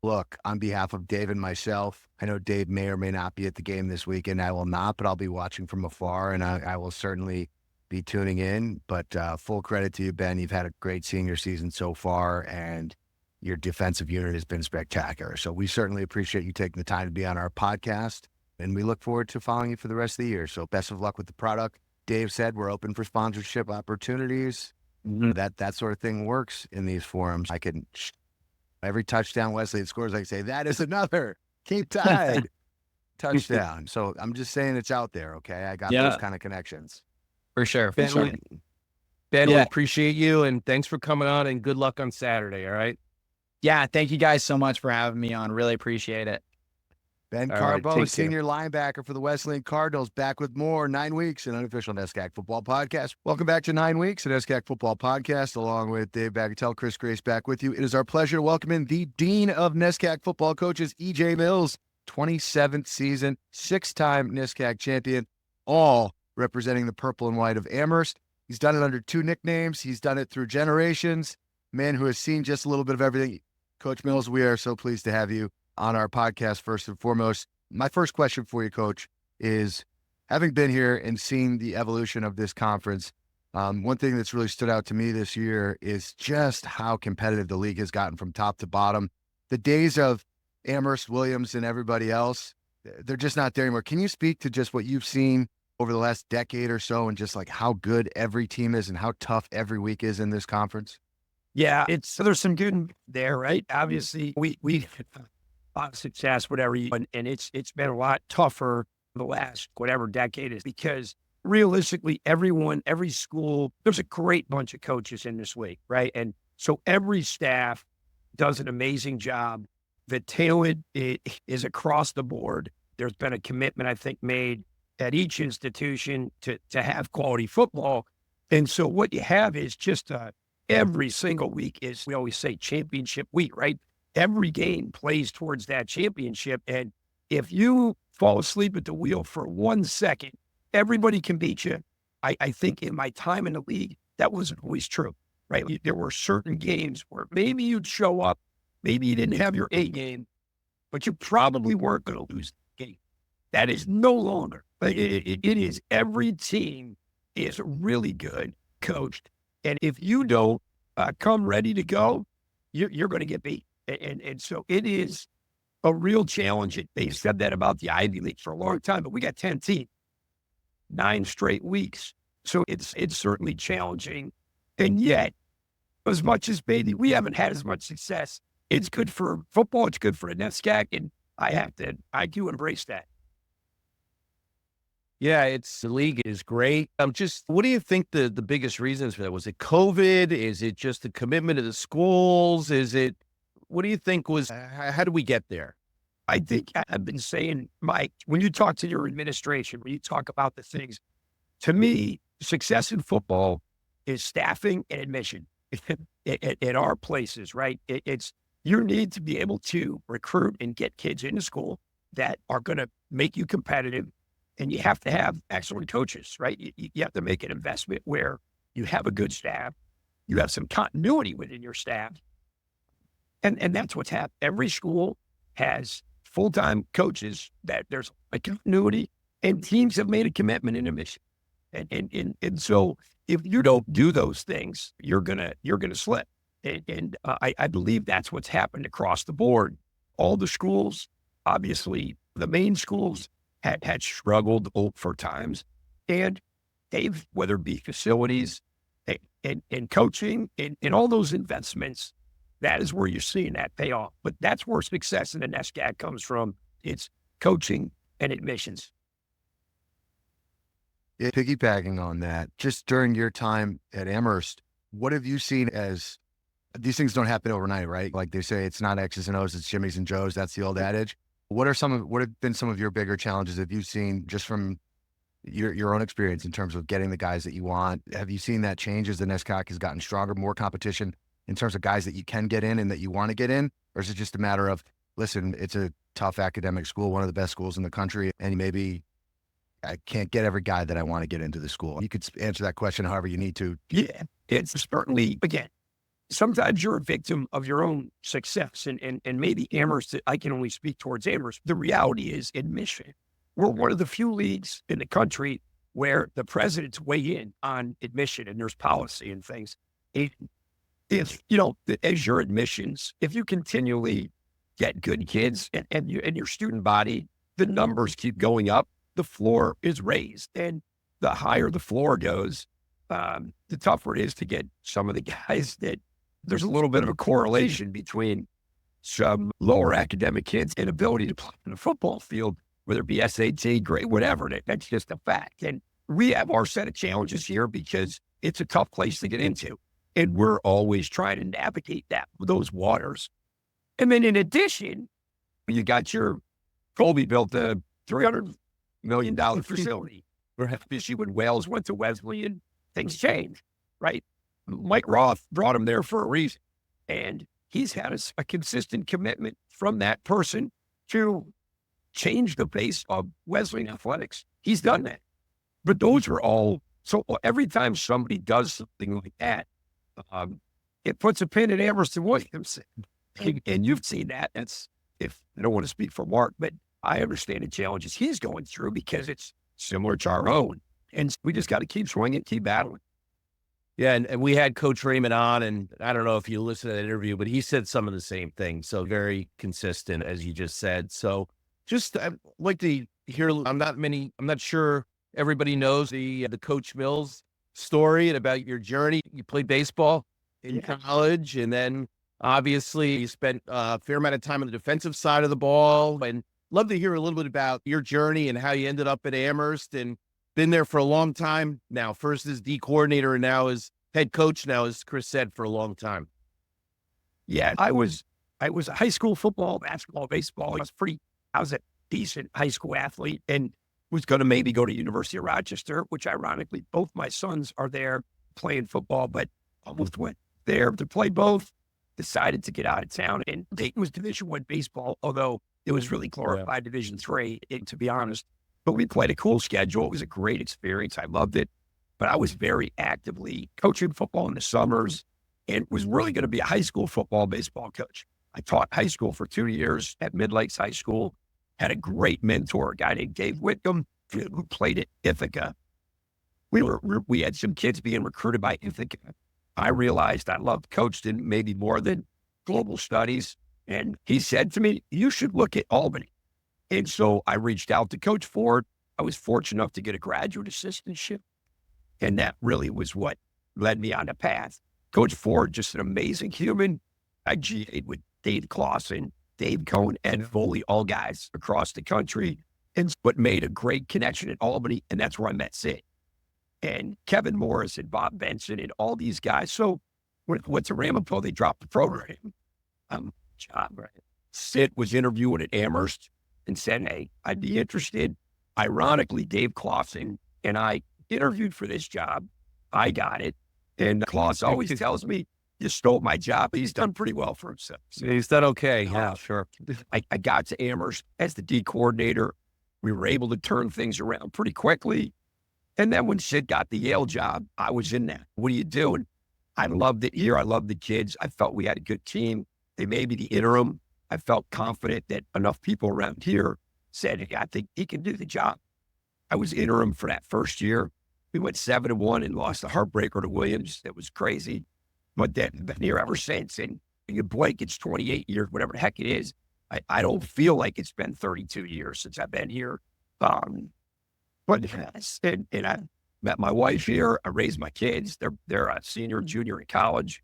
Look, on behalf of Dave and myself, I know Dave may or may not be at the game this weekend. I will not, but I'll be watching from afar, and I will certainly be tuning in. But full credit to you, Ben. You've had a great senior season so far, and your defensive unit has been spectacular. So we certainly appreciate you taking the time to be on our podcast, and we look forward to following you for the rest of the year. So best of luck with the product. Dave said we're open for sponsorship opportunities. Mm-hmm. That sort of thing works in these forums. I can, every touchdown Wesleyan scores, I can say, that is another Cape Tide touchdown. So I'm just saying it's out there, okay? I got those kind of connections. For sure. Ben, we appreciate you, and thanks for coming on, and good luck on Saturday, all right? Yeah, thank you guys so much for having me on. Really appreciate it. Ben All right, Carbeau, take care. senior linebacker for the Wesleyan Cardinals, back with more 9 weeks, an unofficial NESCAC Football Podcast. Welcome back to 9 weeks, an NESCAC Football Podcast, along with Dave Bagatelle, Chris Grace back with you. It is our pleasure to welcome in the Dean of NESCAC Football Coaches, E.J. Mills, 27th season, 6-time NESCAC champion, all representing the purple and white of Amherst. He's done it under 2 nicknames. He's done it through generations. Man who has seen just a little bit of everything. Coach Mills, we are so pleased to have you on our podcast first and foremost. My first question for you, Coach, is having been here and seen the evolution of this conference, one thing that's really stood out to me this year is just how competitive the league has gotten from top to bottom. The days of Amherst, Williams, and everybody else, they're just not there anymore. Can you speak to just what you've seen over the last decade or so and just like how good every team is and how tough every week is in this conference? Yeah, there's some good there, right? Obviously, we a lot of success, whatever, and it's been a lot tougher the last whatever decade is because realistically, every school, there's a great bunch of coaches in this league, right? And so every staff does an amazing job. The talent is across the board. There's been a commitment, I think, made at each institution to have quality football. And so what you have is just every single week is, we always say, championship week, right? Every game plays towards that championship. And if you fall asleep at the wheel for 1 second, everybody can beat you. I think in my time in the league, that wasn't always true, right? There were certain games where maybe you'd show up, maybe you didn't have your A game, but you probably weren't going to lose the game. That is no longer. It is every team is really good coached. And if you don't come ready to go, you're going to get beat. And so it is a real challenge. They said that about the Ivy League for a long time, but we got 10 teams, 9 straight weeks. So it's certainly challenging. And yet, as much as maybe we haven't had as much success, it's good for football. It's good for a NESCAC. And I do embrace that. Yeah, the league is great. What do you think the biggest reasons for that? Was it COVID? Is it just the commitment of the schools? What do you think how did we get there? I think I've been saying, Mike, when you talk to your administration, when you talk about the things, to me, success in football is staffing and admission at our places, right? You need to be able to recruit and get kids into school that are going to make you competitive. And you have to have excellent coaches, right? You have to make an investment where you have a good staff, you have some continuity within your staff. And that's what's happened. Every school has full-time coaches that there's a continuity, and teams have made a commitment in a mission. And so if you don't do those things, you're gonna slip. And I believe that's what's happened across the board. All the schools, obviously, the main schools had struggled for times, and whether it be facilities and coaching and all those investments, that is where you're seeing that pay off. But that's where success in the NESCAC comes from. It's coaching and admissions. Yeah, piggybacking on that, just during your time at Amherst, what have you seen as, these things don't happen overnight, right? Like they say, it's not X's and O's, it's Jimmy's and Joe's. That's the old adage. What have been some of your bigger challenges have you seen just from your own experience in terms of getting the guys that you want? Have you seen that change as the NESCAC has gotten stronger, more competition in terms of guys that you can get in and that you want to get in? Or is it just a matter of, listen, it's a tough academic school, one of the best schools in the country, and maybe I can't get every guy that I want to get into the school? You could answer that question however you need to. Yeah, it's certainly, again, sometimes you're a victim of your own success, and maybe Amherst, I can only speak towards Amherst. The reality is admission. We're one of the few leagues in the country where the presidents weigh in on admission and there's policy and things. If as your admissions, if you continually get good kids and your student body, the numbers keep going up, the floor is raised. And the higher the floor goes, the tougher it is to get some of the guys that there's a little bit of a correlation between some lower academic kids and ability to play in a football field, whether it be SAT, grade, whatever. That's just a fact. And we have our set of challenges here because it's a tough place to get into. And we're always trying to navigate those waters. And then in addition, you got your Colby built a $300 million facility. Obviously, when Wales went to Wesleyan, things changed, right? Mike Roth brought him there for a reason. And he's had a consistent commitment from that person to change the face of Wesleyan athletics. He's done that. But those are all, so every time somebody does something like that, it puts a pin in Amherst and Williams. And you've seen that. That's, if I don't want to speak for Mark, but I understand the challenges he's going through because it's similar to our own. And we just got to keep swinging, keep battling. Yeah, and we had Coach Raymond on, and I don't know if you listened to that interview, but he said some of the same things. So very consistent, as you just said. So just I'd like to hear. I'm not sure everybody knows the Coach Mills story and about your journey. You played baseball in college, and then obviously you spent a fair amount of time on the defensive side of the ball. And love to hear a little bit about your journey and how you ended up at Amherst and been there for a long time now. First as D coordinator and now as head coach now, as Chris said, for a long time. Yeah, I was a high school football, basketball, baseball. I was a decent high school athlete and was going to maybe go to University of Rochester, which ironically, both my sons are there playing football, but almost went there to play both. Decided to get out of town, and Dayton was Division I baseball, although it was really glorified Division III, to be honest. But we played a cool schedule. It was a great experience. I loved it. But I was very actively coaching football in the summers and was really going to be a high school football, baseball coach. I taught high school for 2 years at Mid Lakes High School. Had a great mentor, a guy named Dave Whitcomb, who played at Ithaca. We had some kids being recruited by Ithaca. I realized I loved coaching maybe more than global studies. And he said to me, you should look at Albany. And so I reached out to Coach Ford. I was fortunate enough to get a graduate assistantship. And that really was what led me on the path. Coach Ford, just an amazing human. I GA'd with Dave Clausen, Dave Cohen, Ed Foley, all guys across the country. And what made a great connection at Albany. And that's where I met Sid and Kevin Morris and Bob Benson and all these guys. So when it went to Ramapo, they dropped the program. Sid was interviewing at Amherst and said, hey, I'd be interested. Ironically, Dave Clausen and I interviewed for this job. I got it. And Claus always tells me, you stole my job. He's done pretty well for himself. So, He's done okay. Yeah, sure. I got to Amherst as the D coordinator. We were able to turn things around pretty quickly. And then when Sid got the Yale job, I was in that. What are you doing? I loved it here. I loved the kids. I felt we had a good team. They made me the interim. I felt confident that enough people around here said, hey, I think he can do the job. I was interim for that first year. We went 7-1 and lost a heartbreaker to Williams. That was crazy. But then been here ever since. And you blink, it's 28 years, whatever the heck it is. I don't feel like it's been 32 years since I've been here. But yes, and I met my wife here. I raised my kids. They're a senior and junior in college.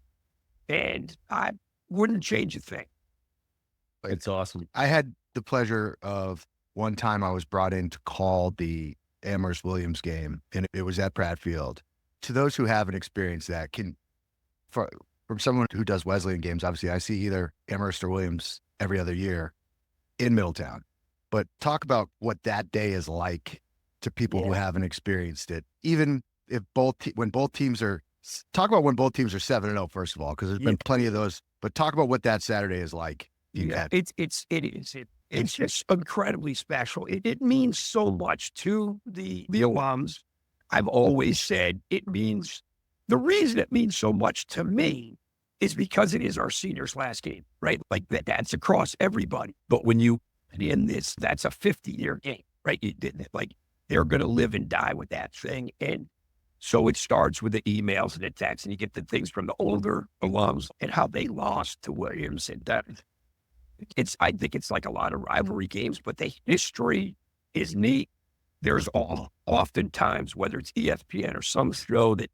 And I wouldn't change a thing. It's awesome. I had the pleasure of one time I was brought in to call the Amherst Williams game, and it was at Pratt Field. To those who haven't experienced that, from someone who does Wesleyan games, obviously I see either Amherst or Williams every other year in Middletown. But talk about what that day is like to people who haven't experienced it. Even if when both teams are 7-0, first of all, because there's been plenty of those. But talk about what that Saturday is like. It's just incredibly special. It means so much to the alums. I've always said the reason it means so much to me is because it is our seniors' last game, right? Like that's across everybody. But when you in this, that's a 50-year game, right? Like they're going to live and die with that thing. And so it starts with the emails and the texts, and you get the things from the older alums and how they lost to Williams. And I think it's like a lot of rivalry games, but the history is neat. There's oftentimes, whether it's ESPN or some show that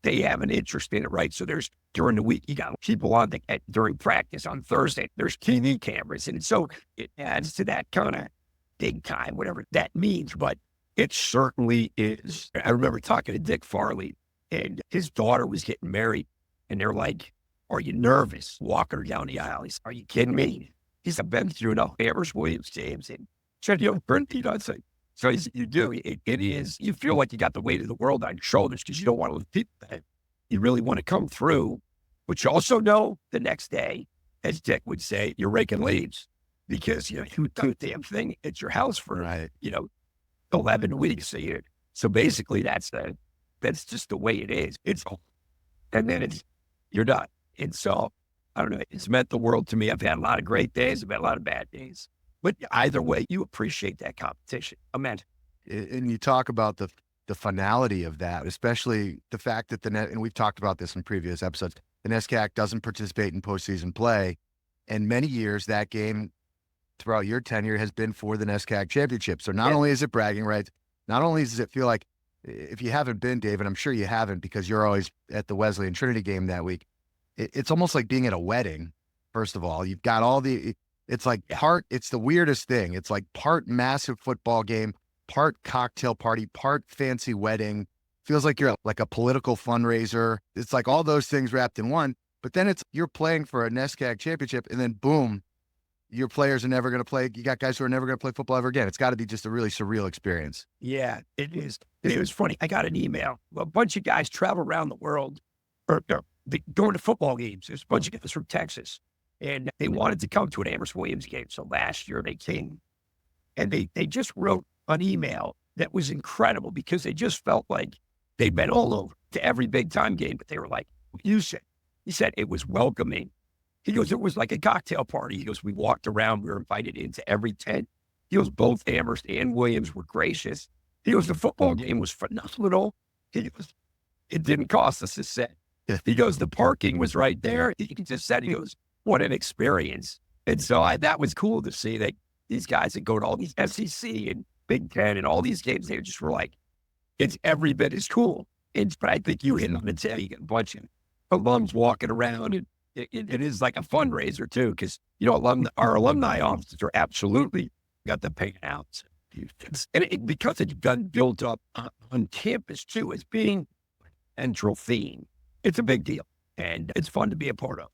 they have an interest in it, right? So there's during the week, you got people on during practice on Thursday, there's TV cameras. And so it adds to that kind of big time, whatever that means. But it certainly is. I remember talking to Dick Farley, and his daughter was getting married, and they're like, are you nervous walking her down the aisle? He's, are you kidding me? He's been through enough Amherst Williams games, and So, it's like, so you do. It is, you feel like you got the weight of the world on your shoulders because you don't want to let people that you really want to come through. But you also know the next day, as Dick would say, you're raking leaves because, you do a damn thing at your house for, 11 weeks a year. So basically that's just the way it is. And then you're done. And so, I don't know, it's meant the world to me. I've had a lot of great days. I've had a lot of bad days. But either way, you appreciate that competition. Amen. And you talk about the finality of that, especially the fact that and we've talked about this in previous episodes, the NESCAC doesn't participate in postseason play. And many years that game throughout your tenure has been for the NESCAC championship. So not only is it bragging rights, not only does it feel like, if you haven't been, Dave, and I'm sure you haven't because you're always at the Wesleyan Trinity game that week, it's almost like being at a wedding. First of all, you've got it's like it's the weirdest thing. It's like part massive football game, part cocktail party, part fancy wedding. Feels like you're like a political fundraiser. It's like all those things wrapped in one, but then you're playing for a NESCAC championship and then boom, your players are never going to play. You got guys who are never going to play football ever again. It's got to be just a really surreal experience. Yeah, it is. It was funny. I got an email. A bunch of guys travel around the world going to football games. There's a bunch of guys from Texas, and they wanted to come to an Amherst Williams game. So last year they came, and they just wrote an email that was incredible because they just felt like they'd been all over to every big time game, but they were like, he said it was welcoming. He goes, it was like a cocktail party. He goes, we walked around, we were invited into every tent. He goes, both Amherst and Williams were gracious. He goes, the football game was phenomenal. He goes, it didn't cost us a cent. He goes, the parking was right there. He just said, he goes, what an experience. And so that was cool to see that these guys that go to all these SEC and Big Ten and all these games, they just were like, it's every bit as cool. But I think you hit on the tell, you get a bunch of alums walking around, and it is like a fundraiser too, because our alumni offices are absolutely got the payouts, and because it's been built up on campus too as being a central theme, it's a big deal, and it's fun to be a part of.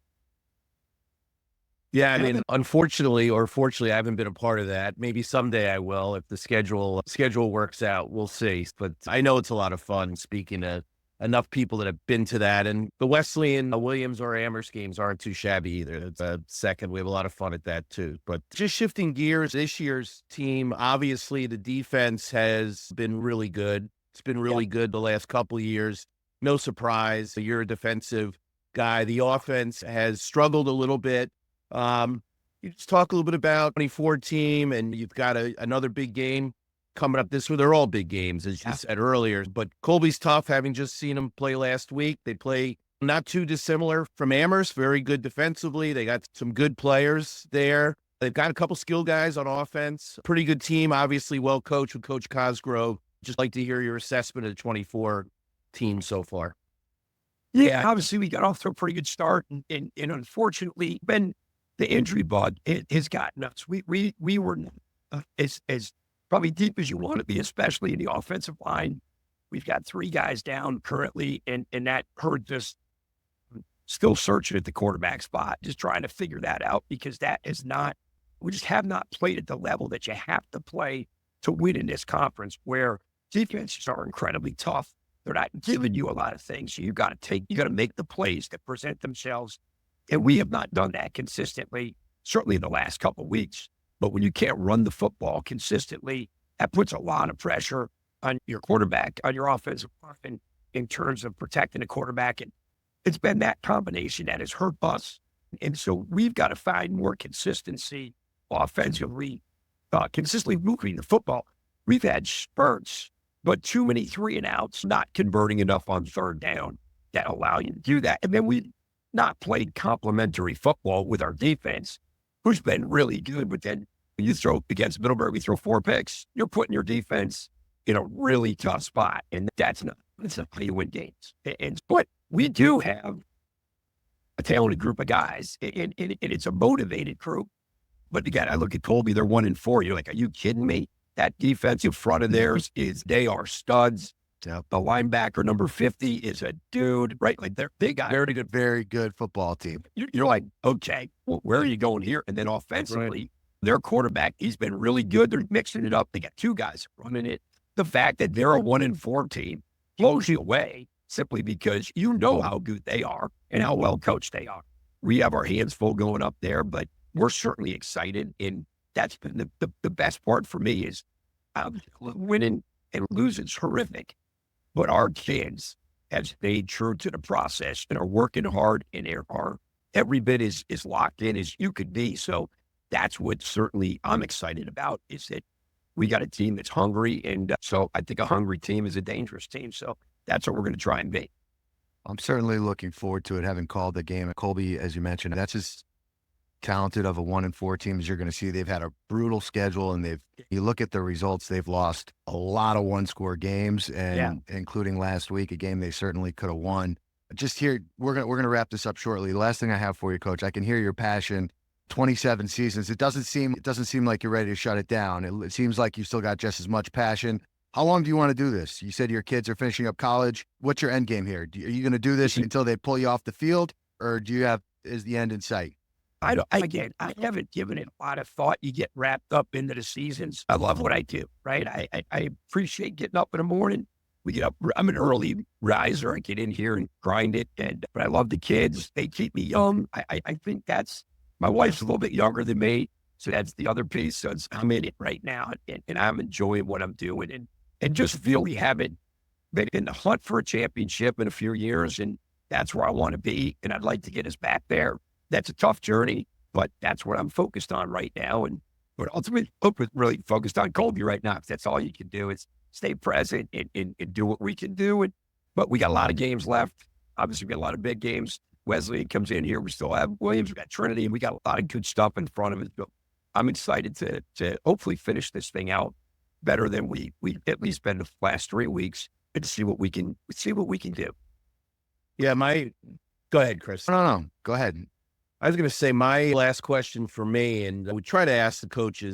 Yeah, I mean, unfortunately or fortunately, I haven't been a part of that. Maybe someday I will if the schedule works out. We'll see. But I know it's a lot of fun speaking to enough people that have been to that. And the Wesleyan Williams or Amherst games aren't too shabby either. It's a second. We have a lot of fun at that too. But just shifting gears, this year's team, obviously the defense has been really good. It's been really good the last couple of years. No surprise. You're a defensive guy. The offense has struggled a little bit. You just talk a little bit about 24 team, and you've got another big game coming up this week. They're all big games, as you said earlier, but Colby's tough, having just seen them play last week. They play not too dissimilar from Amherst, very good defensively. They got some good players there. They've got a couple skilled guys on offense. Pretty good team, obviously well coached with Coach Cosgrove. Just like to hear your assessment of the 24 team so far. Yeah, obviously we got off to a pretty good start, and unfortunately, the injury bug has gotten us. We were as probably deep as you want to be, especially in the offensive line. We've got 3 guys down currently, and that hurt us. Still searching at the quarterback spot, just trying to figure that out, because we just have not played at the level that you have to play to win in this conference, where defenses are incredibly tough. They're not giving you a lot of things. So you got to make the plays that present themselves. And we have not done that consistently, certainly in the last couple of weeks. But when you can't run the football consistently, that puts a lot of pressure on your quarterback, on your offensive line, in terms of protecting the quarterback. And it's been that combination that has hurt us. And so we've got to find more consistency offensively, consistently moving the football. We've had spurts, but too many 3 and outs, not converting enough on third down that allow you to do that. And then we not played complementary football with our defense, who's been really good. But then when you throw against Middlebury, we throw 4 picks. You're putting your defense in a really tough spot, and that's not how you win games. But we do have a talented group of guys, and it's a motivated group. But again, I look at Colby; they're 1-4. You're like, are you kidding me? That defensive front of theirs they are studs. The linebacker number 50 is a dude, right? Like they got very good football team. You're like, okay, well, where are you going here? And then offensively, their quarterback, he's been really good. They're mixing it up. They got two guys running it. The fact that they're a 1-4 team blows you away simply because you know how good they are and how well coached they are. We have our hands full going up there, but we're certainly excited. And that's been the best part for me is winning and losing is horrific. But our kids have stayed true to the process and are working hard and are every bit as locked in as you could be. So that's what certainly I'm excited about is that we got a team that's hungry. And so I think a hungry team is a dangerous team. So that's what we're going to try and be. I'm certainly looking forward to it, having called the game. Colby, as you mentioned, that's as talented of a 1-4 team as you're going to see. They've had a brutal schedule, and you look at the results, they've lost a lot of one-score games, and including last week, a game they certainly could have won. Just here, we're gonna wrap this up shortly. The last thing I have for you, Coach, I can hear your passion. 27 seasons. It doesn't seem like you're ready to shut it down. It seems like you still got just as much passion. How long do you want to do this? You said your kids are finishing up college. What's your end game here? Are you going to do this until they pull you off the field, or is the end in sight? I haven't given it a lot of thought. You get wrapped up into the seasons. I love what I do, right? I appreciate getting up in the morning. We get up. I'm an early riser. I get in here and grind it. But I love the kids. They keep me young. I think my wife's a little bit younger than me. So that's the other piece. So I'm in it right now and I'm enjoying what I'm doing and just feel we haven't been in the hunt for a championship in a few years. And that's where I want to be. And I'd like to get us back there. That's a tough journey, but that's what I'm focused on right now. But ultimately, really focused on Colby right now. Because that's all you can do is stay present and do what we can do. But we got a lot of games left. Obviously, we got a lot of big games. Wesleyan comes in here. We still have Williams. We got Trinity, and we got a lot of good stuff in front of us. So I'm excited to hopefully finish this thing out better than we at least been the last 3 weeks and see what we can do. Yeah, go ahead, Chris. No, go ahead. I was going to say my last question for me, and we try to ask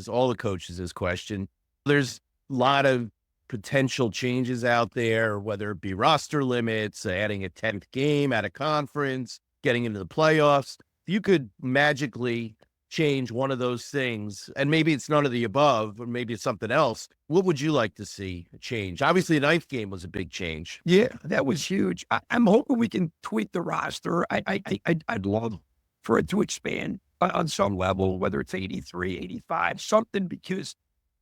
all the coaches this question. There's a lot of potential changes out there, whether it be roster limits, adding a 10th game at a conference, getting into the playoffs. You could magically change one of those things, and maybe it's none of the above, or maybe it's something else. What would you like to see change? Obviously, the 9th game was a big change. Yeah, that was huge. I'm hoping we can tweak the roster. I'd love for it to expand on some level, whether it's 83, 85, something, because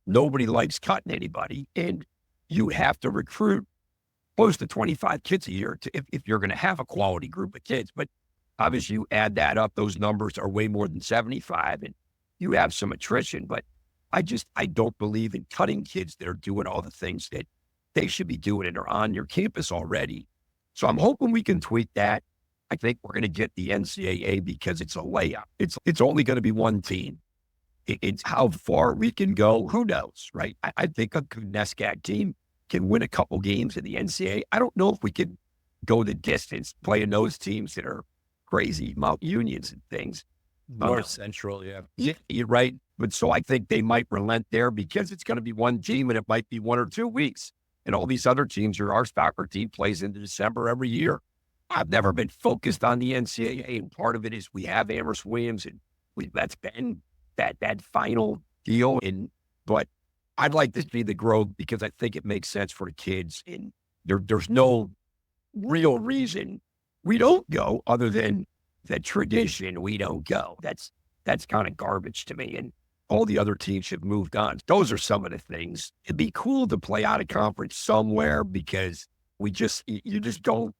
nobody likes cutting anybody. And you have to recruit close to 25 kids a year if you're going to have a quality group of kids. But obviously, you add that up, those numbers are way more than 75, and you have some attrition. But I don't believe in cutting kids that are doing all the things that they should be doing and are on your campus already. So I'm hoping we can tweak that. I think we're going to get the NCAA because it's a layup. It's only going to be one team. It's how far we can go. Who knows, right? I think a good NESCAC team can win a couple games in the NCAA. I don't know if we can go the distance playing those teams that are crazy, Mount Unions and things. North Central, yeah. Yeah, you're right. But so I think they might relent there because it's going to be one team and it might be 1 or 2 weeks. And all these other teams, our soccer team plays into December every year. I've never been focused on the NCAA, and part of it is we have Amherst Williams, and that's been that final deal. But I'd like to see the growth because I think it makes sense for the kids. And there's no real reason we don't go other than the tradition. We don't go. That's kind of garbage to me. And all the other teams have moved on. Those are some of the things. It'd be cool to play out of conference somewhere because you just don't.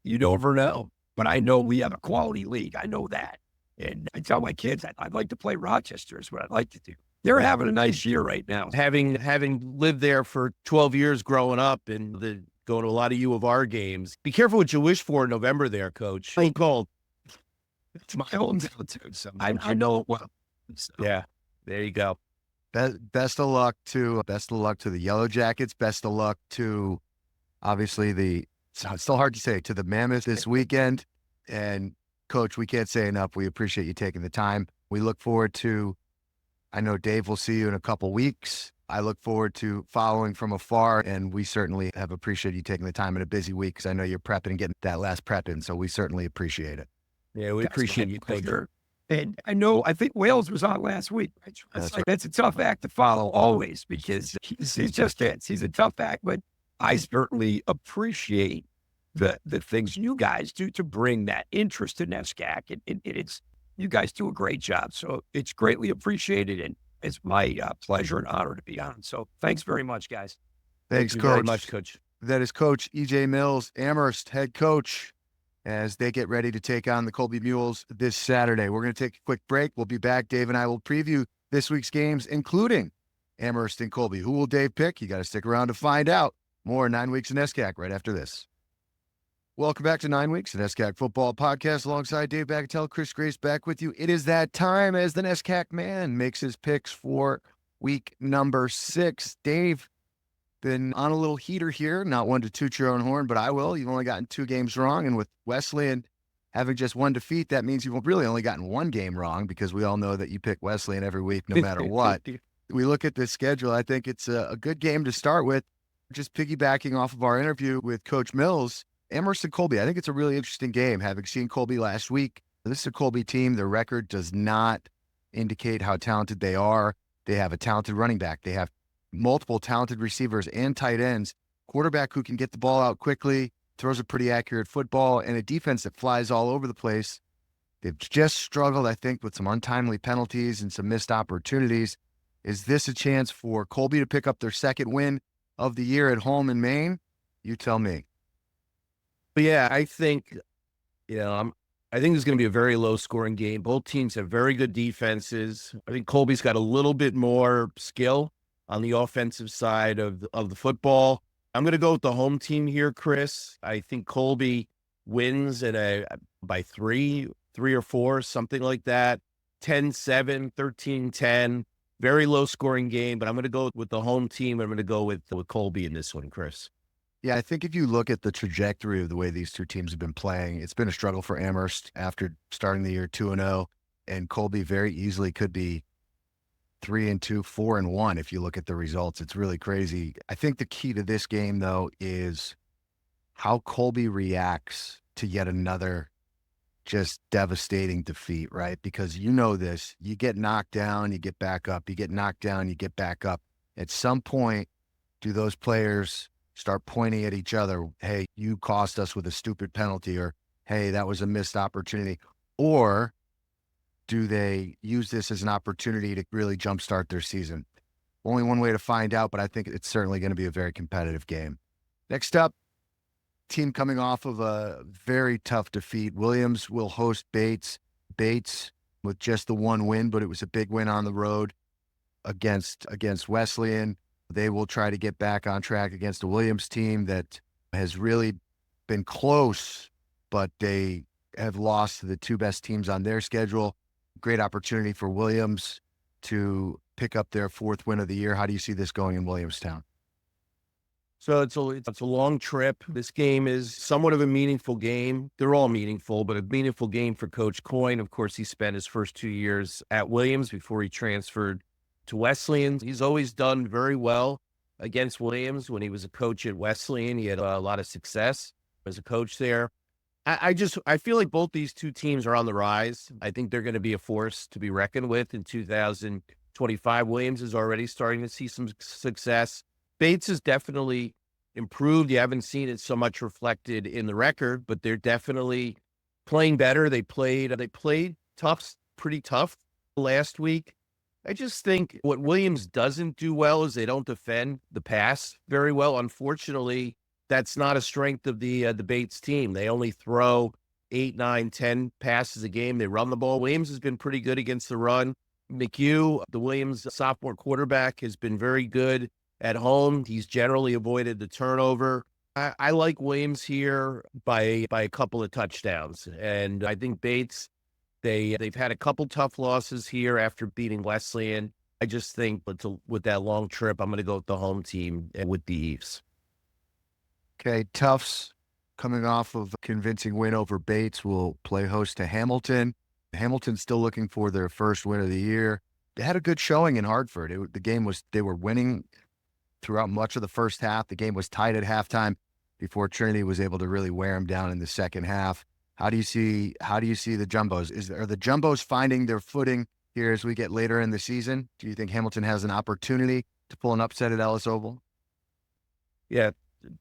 You never know. But I know we have a quality league. I know that. And I tell my kids, I'd like to play Rochester is what I'd like to do. They're having a nice year right now. Having lived there for 12 years growing up and going to a lot of U of R games, be careful what you wish for in November there, Coach. Ain't cold. It's my hometown too. So I know it well. So. Yeah, there you go. Best of luck to the Yellow Jackets. Best of luck to, obviously, it's still hard to say, to the Mammoth this weekend. And Coach, we can't say enough. We appreciate you taking the time. We look forward to, I know Dave will see you in a couple weeks. I look forward to following from afar, and we certainly have appreciated you taking the time in a busy week because I know you're prepping and getting that last prep in, so we certainly appreciate it. Yeah, we appreciate you, Coach. And I think Wales was on last week. Right? That's a tough act to follow always because he's just he's a tough act. But I certainly appreciate the things you guys do to bring that interest to NESCAC. And it's, you guys do a great job. So it's greatly appreciated. And it's my pleasure and honor to be on. So thanks very much, guys. Thanks, Thank you Coach. very much, Coach. That is Coach E.J. Mills, Amherst head coach, as they get ready to take on the Colby Mules this Saturday. We're going to take a quick break. We'll be back. Dave and I will preview this week's games, including Amherst and Colby. Who will Dave pick? You got to stick around to find out. More 9 Weeks in NESCAC right after this. Welcome back to 9 Weeks in NESCAC Football Podcast alongside Dave Bagatelle, Chris Grace back with you. It is that time as the NESCAC man makes his picks for week number 6. Dave, been on a little heater here, not one to toot your own horn, but I will. You've only gotten 2 games wrong, and with Wesleyan having just 1 defeat, that means you've really only gotten 1 game wrong, because we all know that you pick Wesleyan every week no matter what. We look at this schedule, I think it's a good game to start with. Just piggybacking off of our interview with Coach Mills, Amherst and Colby, I think it's a really interesting game. Having seen Colby last week, this is a Colby team. Their record does not indicate how talented they are. They have a talented running back. They have multiple talented receivers and tight ends, quarterback who can get the ball out quickly, throws a pretty accurate football, and a defense that flies all over the place. They've just struggled, I think, with some untimely penalties and some missed opportunities. Is this a chance for Colby to pick up their 2nd win of the year at home in Maine? You tell me. But yeah, I think, I think it's going to be a very low scoring game. Both teams have very good defenses. I think Colby's got a little bit more skill on the offensive side of the football. I'm going to go with the home team here, Chris. I think Colby wins by 3 or 4, something like that. 10-7, 13-10. Very low scoring game, but I'm going to go with the home team. I'm going to go with Colby in this one, Chris. Yeah, I think if you look at the trajectory of the way these two teams have been playing, it's been a struggle for Amherst after starting the year 2-0, and Colby very easily could be 3-2, 4-1 if you look at the results. It's really crazy. I think the key to this game, though, is how Colby reacts to yet another just devastating defeat, right? Because you know this, you get knocked down, you get back up, you get knocked down, you get back up. At some point, do those players start pointing at each other? Hey, you cost us with a stupid penalty, or hey, that was a missed opportunity. Or do they use this as an opportunity to really jumpstart their season? Only one way to find out, but I think it's certainly going to be a very competitive game. Next up, team coming off of a very tough defeat. Williams will host Bates. Bates with just the 1 win, but it was a big win on the road against Wesleyan. They will try to get back on track against a Williams team that has really been close, but they have lost to the 2 best teams on their schedule. Great opportunity for Williams to pick up their 4th win of the year. How do you see this going in Williamstown? So it's a long trip. This game is somewhat of a meaningful game. They're all meaningful, but a meaningful game for Coach Coyne. Of course, he spent his first 2 years at Williams before he transferred to Wesleyan. He's always done very well against Williams. When he was a coach at Wesleyan, he had a lot of success as a coach there. I feel like both these 2 teams are on the rise. I think they're going to be a force to be reckoned with in 2025. Williams is already starting to see some success. Bates has definitely improved. You haven't seen it so much reflected in the record, but they're definitely playing better. They played tough, pretty tough last week. I just think what Williams doesn't do well is they don't defend the pass very well. Unfortunately, that's not a strength of the Bates team. They only throw 8, 9, 10 passes a game. They run the ball. Williams has been pretty good against the run. McHugh, the Williams sophomore quarterback, has been very good at home. He's generally avoided the turnover. I like Williams here by a couple of touchdowns. And I think Bates, they've had a couple tough losses here after beating Wesleyan. I just think with that long trip, I'm going to go with the home team and with the Eves. Okay, Tufts, coming off of a convincing win over Bates, will play host to Hamilton. Hamilton's still looking for their 1st win of the year. They had a good showing in Hartford. They were winning throughout much of the first half. The game was tied at halftime before Trinity was able to really wear them down in the second half. How do you see the Jumbos? Are the Jumbos finding their footing here as we get later in the season? Do you think Hamilton has an opportunity to pull an upset at Ellis Oval? Yeah,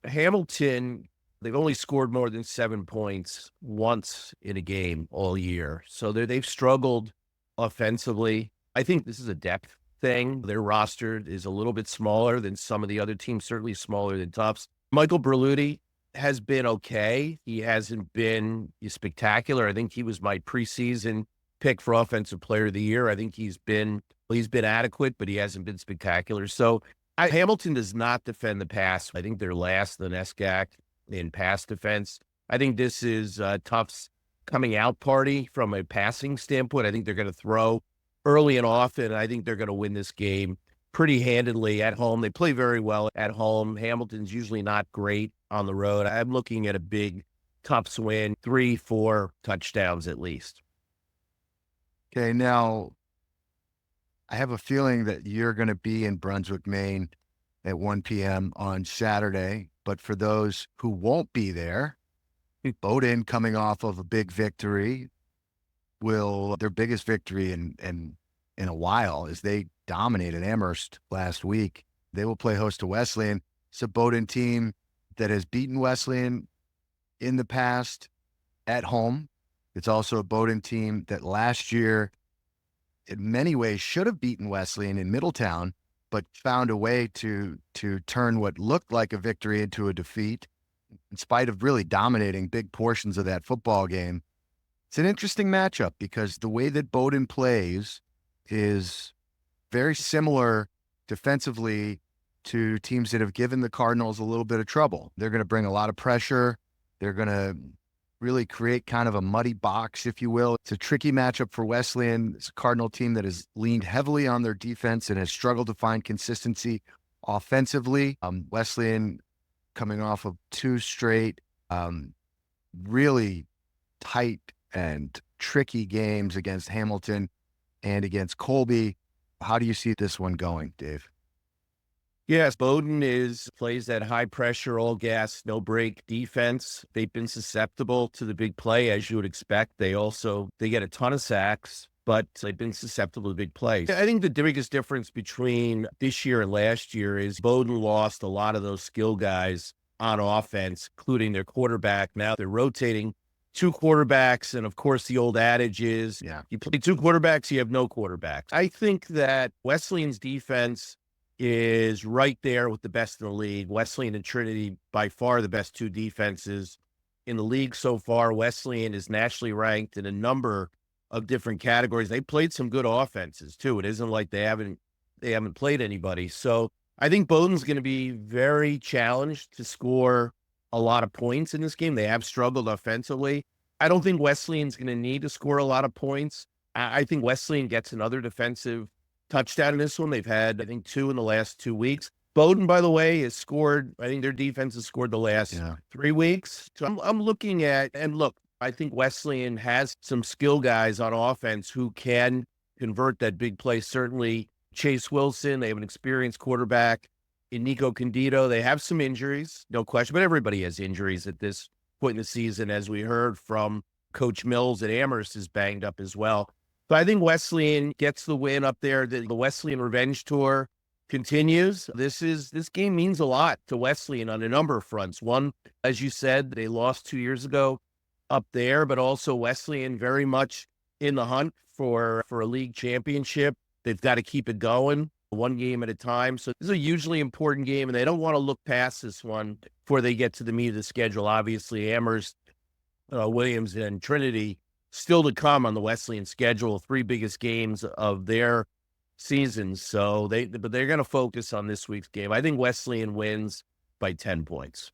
Hamilton, they've only scored more than 7 points once in a game all year. So they've struggled offensively. I think this is a depth thing. Their roster is a little bit smaller than some of the other teams, certainly smaller than Tufts. Michael Berluti has been okay. He hasn't been spectacular. I think he was my preseason pick for Offensive Player of the Year. I think he's been adequate, but he hasn't been spectacular. So Hamilton does not defend the pass. I think they're last in the NESCAC in pass defense. I think this is Tufts' coming out party from a passing standpoint. I think they're going to throw early and often. I think they're going to win this game pretty handedly at home. They play very well at home. Hamilton's usually not great on the road. I'm looking at a big Tufts win, 3-4 touchdowns at least. Okay, now I have a feeling that you're going to be in Brunswick, Maine at 1 p.m. on Saturday. But for those who won't be there, Bowdoin coming off of a big victory, their biggest victory in a while, as they dominated Amherst last week. They will play host to Wesleyan. It's a Bowdoin team that has beaten Wesleyan in the past at home. It's also a Bowdoin team that last year, in many ways, should have beaten Wesleyan in Middletown, but found a way to turn what looked like a victory into a defeat, in spite of really dominating big portions of that football game. It's an interesting matchup because the way that Bowdoin plays is very similar defensively to teams that have given the Cardinals a little bit of trouble. They're going to bring a lot of pressure. They're going to really create kind of a muddy box, if you will. It's a tricky matchup for Wesleyan. It's a Cardinal team that has leaned heavily on their defense and has struggled to find consistency offensively. Wesleyan coming off of 2 straight really tight and tricky games against Hamilton and against Colby. How do you see this one going, Dave? Yes, Bowdoin plays that high pressure, all gas, no break defense. They've been susceptible to the big play, as you would expect. They get a ton of sacks, but they've been susceptible to big plays. I think the biggest difference between this year and last year is Bowdoin lost a lot of those skill guys on offense, including their quarterback. Now they're rotating 2 quarterbacks, and of course the old adage is, you play 2 quarterbacks, you have no quarterbacks. I think that Wesleyan's defense is right there with the best in the league. Wesleyan and Trinity, by far the best 2 defenses in the league so far. Wesleyan is nationally ranked in a number of different categories. They played some good offenses too. It isn't like they haven't played anybody. So I think Bowdoin's going to be very challenged to score a lot of points in this game. They have struggled offensively. I don't think Wesleyan's going to need to score a lot of points. I think Wesleyan gets another defensive touchdown in this one. They've had, I think, 2 in the last 2 weeks. Bowdoin, by the way, has scored, I think their defense has scored the last 3 weeks. So I'm looking at, and look, I think Wesleyan has some skill guys on offense who can convert that big play. Certainly Chase Wilson, they have an experienced quarterback in Nico Candido. They have some injuries, no question, but everybody has injuries at this point in the season, as we heard from Coach Mills at Amherst is banged up as well. But I think Wesleyan gets the win up there. The Wesleyan Revenge Tour continues. This game means a lot to Wesleyan on a number of fronts. One, as you said, they lost 2 years ago up there, but also Wesleyan very much in the hunt for a league championship. They've got to keep it going 1 game at a time. So this is a hugely important game, and they don't want to look past this one before they get to the meat of the schedule. Obviously, Amherst, Williams, and Trinity still to come on the Wesleyan schedule, 3 biggest games of their season. So they're going to focus on this week's game. I think Wesleyan wins by 10 points.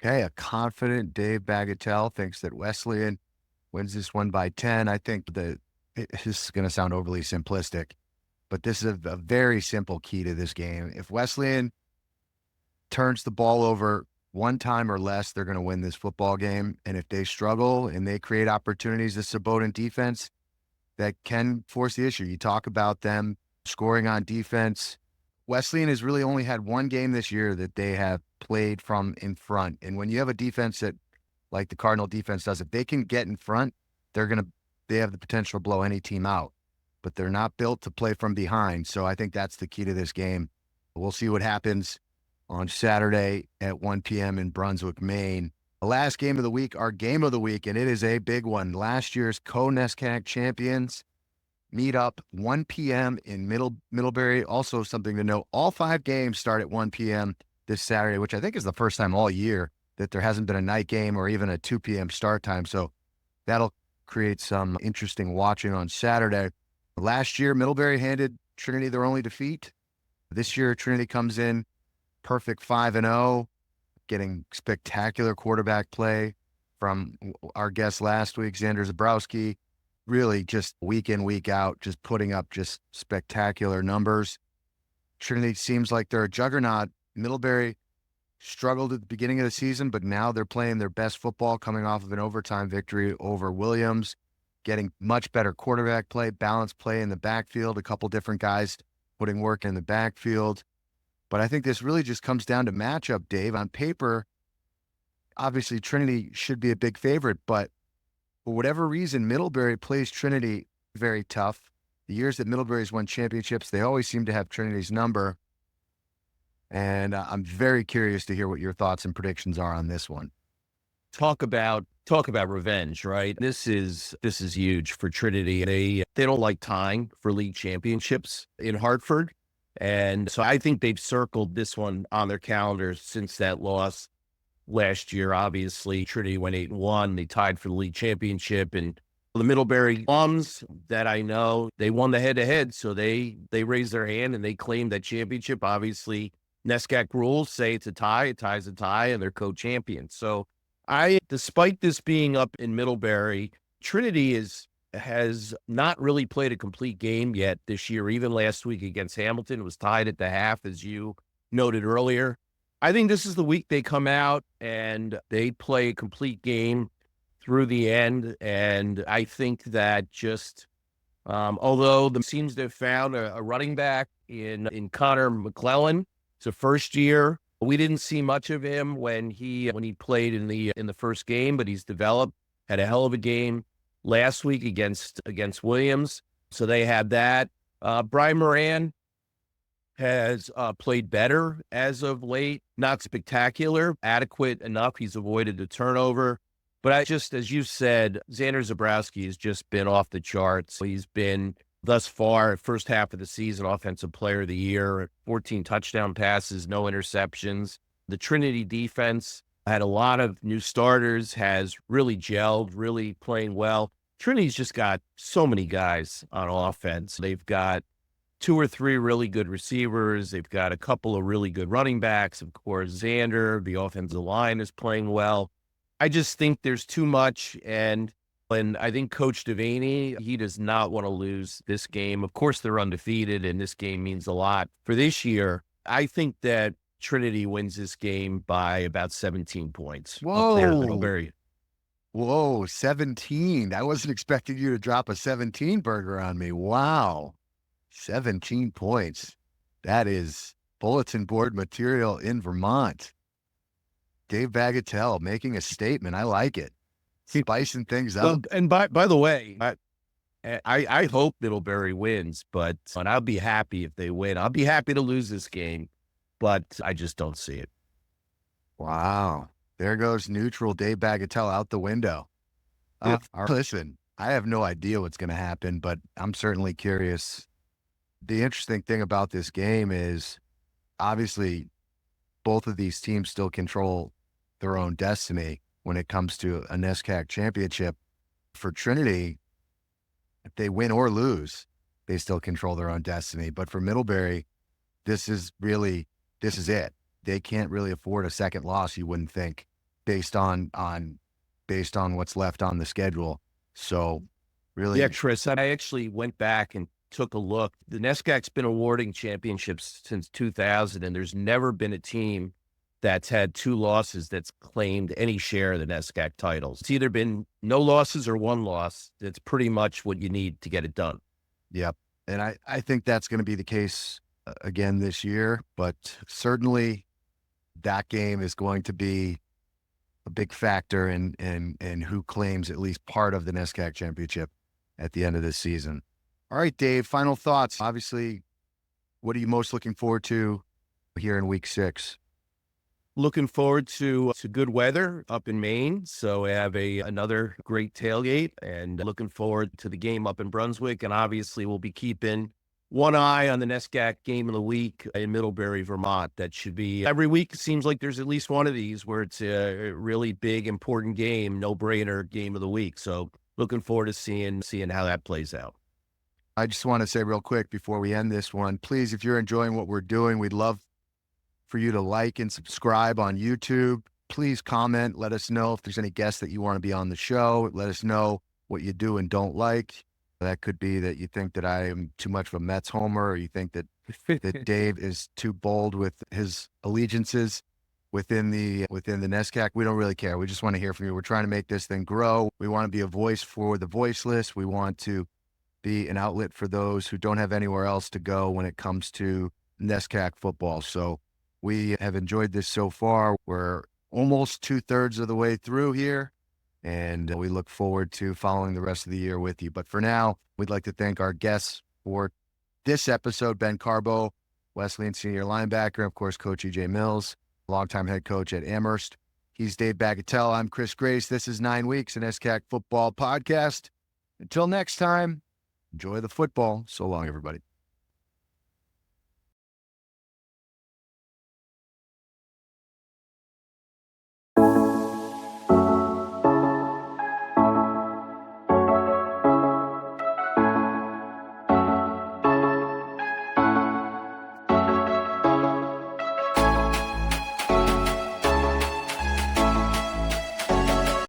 Okay, a confident Dave Bagatelle thinks that Wesleyan wins this one by 10. I think this is going to sound overly simplistic, but this is a very simple key to this game. If Wesleyan turns the ball over 1 time or less, they're going to win this football game. And if they struggle and they create opportunities, this is a Bowdoin defense that can force the issue. You talk about them scoring on defense. Wesleyan has really only had 1 game this year that they have played from in front. And when you have a defense that like the Cardinal defense does. If they can get in front, they have the potential to blow any team out, but they're not built to play from behind. So I think that's the key to this game. We'll see what happens on Saturday at 1 p.m. in Brunswick, Maine. The last game of the week, our game of the week, and it is a big one. Last year's co-NESCAC champions meet up 1 p.m. in Middlebury. Also something to note, all 5 games start at 1 p.m. this Saturday, which I think is the first time all year that there hasn't been a night game or even a 2 p.m. start time. So that'll create some interesting watching on Saturday. Last year, Middlebury handed Trinity their only defeat. This year, Trinity comes in perfect 5-0, getting spectacular quarterback play from our guest last week, Xander Zabrowski. Really just week in, week out, just putting up just spectacular numbers. Trinity seems like they're a juggernaut. Middlebury struggled at the beginning of the season, but now they're playing their best football, coming off of an overtime victory over Williams, getting much better quarterback play, balanced play in the backfield, a couple different guys putting work in the backfield. But I think this really just comes down to matchup, Dave. On paper, obviously Trinity should be a big favorite, but for whatever reason, Middlebury plays Trinity very tough. The years that Middlebury's won championships, they always seem to have Trinity's number. And I'm very curious to hear what your thoughts and predictions are on this one. Talk about revenge, right? This is huge for Trinity. They don't like tying for league championships in Hartford. And so I think they've circled this one on their calendar since that loss last year. Obviously, Trinity went 8-1. They tied for the league championship. And the Middlebury alums that I know, they won the head-to-head. So they raised their hand and they claimed that championship. Obviously, NESCAC rules say it's a tie. It ties a tie, and they're co-champions. So despite this being up in Middlebury, Trinity has not really played a complete game yet this year. Even last week against Hamilton, it was tied at the half, as you noted earlier. I think this is the week they come out and they play a complete game through the end. And I think that just, although the seems to have found a running back in Connor McClellan, it's a first year. We didn't see much of him when he played in the first game, but he's developed, had a hell of a game last week against Williams. So they have that. Brian Moran has played better as of late. Not spectacular, adequate enough. He's avoided the turnover. But as you said, Xander Zabrowski has just been off the charts. He's been, thus far, first half of the season, Offensive Player of the Year, 14 touchdown passes, no interceptions. The Trinity defense had a lot of new starters, has really gelled, really playing well. Trinity's just got so many guys on offense. They've got 2 or 3 really good receivers. They've got a couple of really good running backs. Of course, Xander, the offensive line, is playing well. I just think there's too much, and I think Coach Devaney, he does not want to lose this game. Of course, they're undefeated, and this game means a lot for this year. I think that Trinity wins this game by about 17 points. Whoa, 17. I wasn't expecting you to drop a 17 burger on me. Wow. 17 points. That is bulletin board material in Vermont. Dave Bagatelle making a statement. I like it. Spicing things up. Well, and by the way, I hope Middlebury wins, and I'll be happy if they win. I'll be happy to lose this game, but I just don't see it. Wow. There goes neutral Dave Bagatelle out the window. Listen, I have no idea what's going to happen, but I'm certainly curious. The interesting thing about this game is obviously both of these teams still control their own destiny when it comes to a NESCAC championship. For Trinity, if they win or lose, they still control their own destiny. But for Middlebury, this is it. They can't really afford a second loss, you wouldn't think, based on what's left on the schedule. So really. Yeah, Chris, I actually went back and took a look. The NESCAC's been awarding championships since 2000, and there's never been a team that's had 2 losses that's claimed any share of the NESCAC titles. It's either been no losses or 1 loss. That's pretty much what you need to get it done. Yep. And I think that's going to be the case again this year, but certainly that game is going to be a big factor in who claims at least part of the NESCAC championship at the end of this season. All right, Dave, final thoughts. Obviously, what are you most looking forward to here in week 6? Looking forward to good weather up in Maine. So we have another great tailgate, and looking forward to the game up in Brunswick. And obviously we'll be keeping one eye on the NESCAC game of the week in Middlebury, Vermont. That should be every week. It seems like there's at least one of these where it's a really big, important game, no-brainer game of the week. So looking forward to seeing how that plays out. I just want to say real quick before we end this one, please, if you're enjoying what we're doing, we'd love for you to like and subscribe on YouTube. Please comment. Let us know if there's any guests that you want to be on the show. Let us know what you do and don't like. That could be that you think that I am too much of a Mets homer, or you think that Dave is too bold with his allegiances within the NESCAC. We don't really care. We just want to hear from you. We're trying to make this thing grow. We want to be a voice for the voiceless. We want to be an outlet for those who don't have anywhere else to go when it comes to NESCAC football. So we have enjoyed this so far. We're almost 2/3 of the way through here, and we look forward to following the rest of the year with you. But for now, we'd like to thank our guests for this episode, Ben Carbeau, Wesleyan senior linebacker, and of course, Coach E.J. Mills, longtime head coach at Amherst. He's Dave Bagatelle. I'm Chris Grace. This is 9 Weeks, an NESCAC Football Podcast. Until next time, enjoy the football. So long, everybody.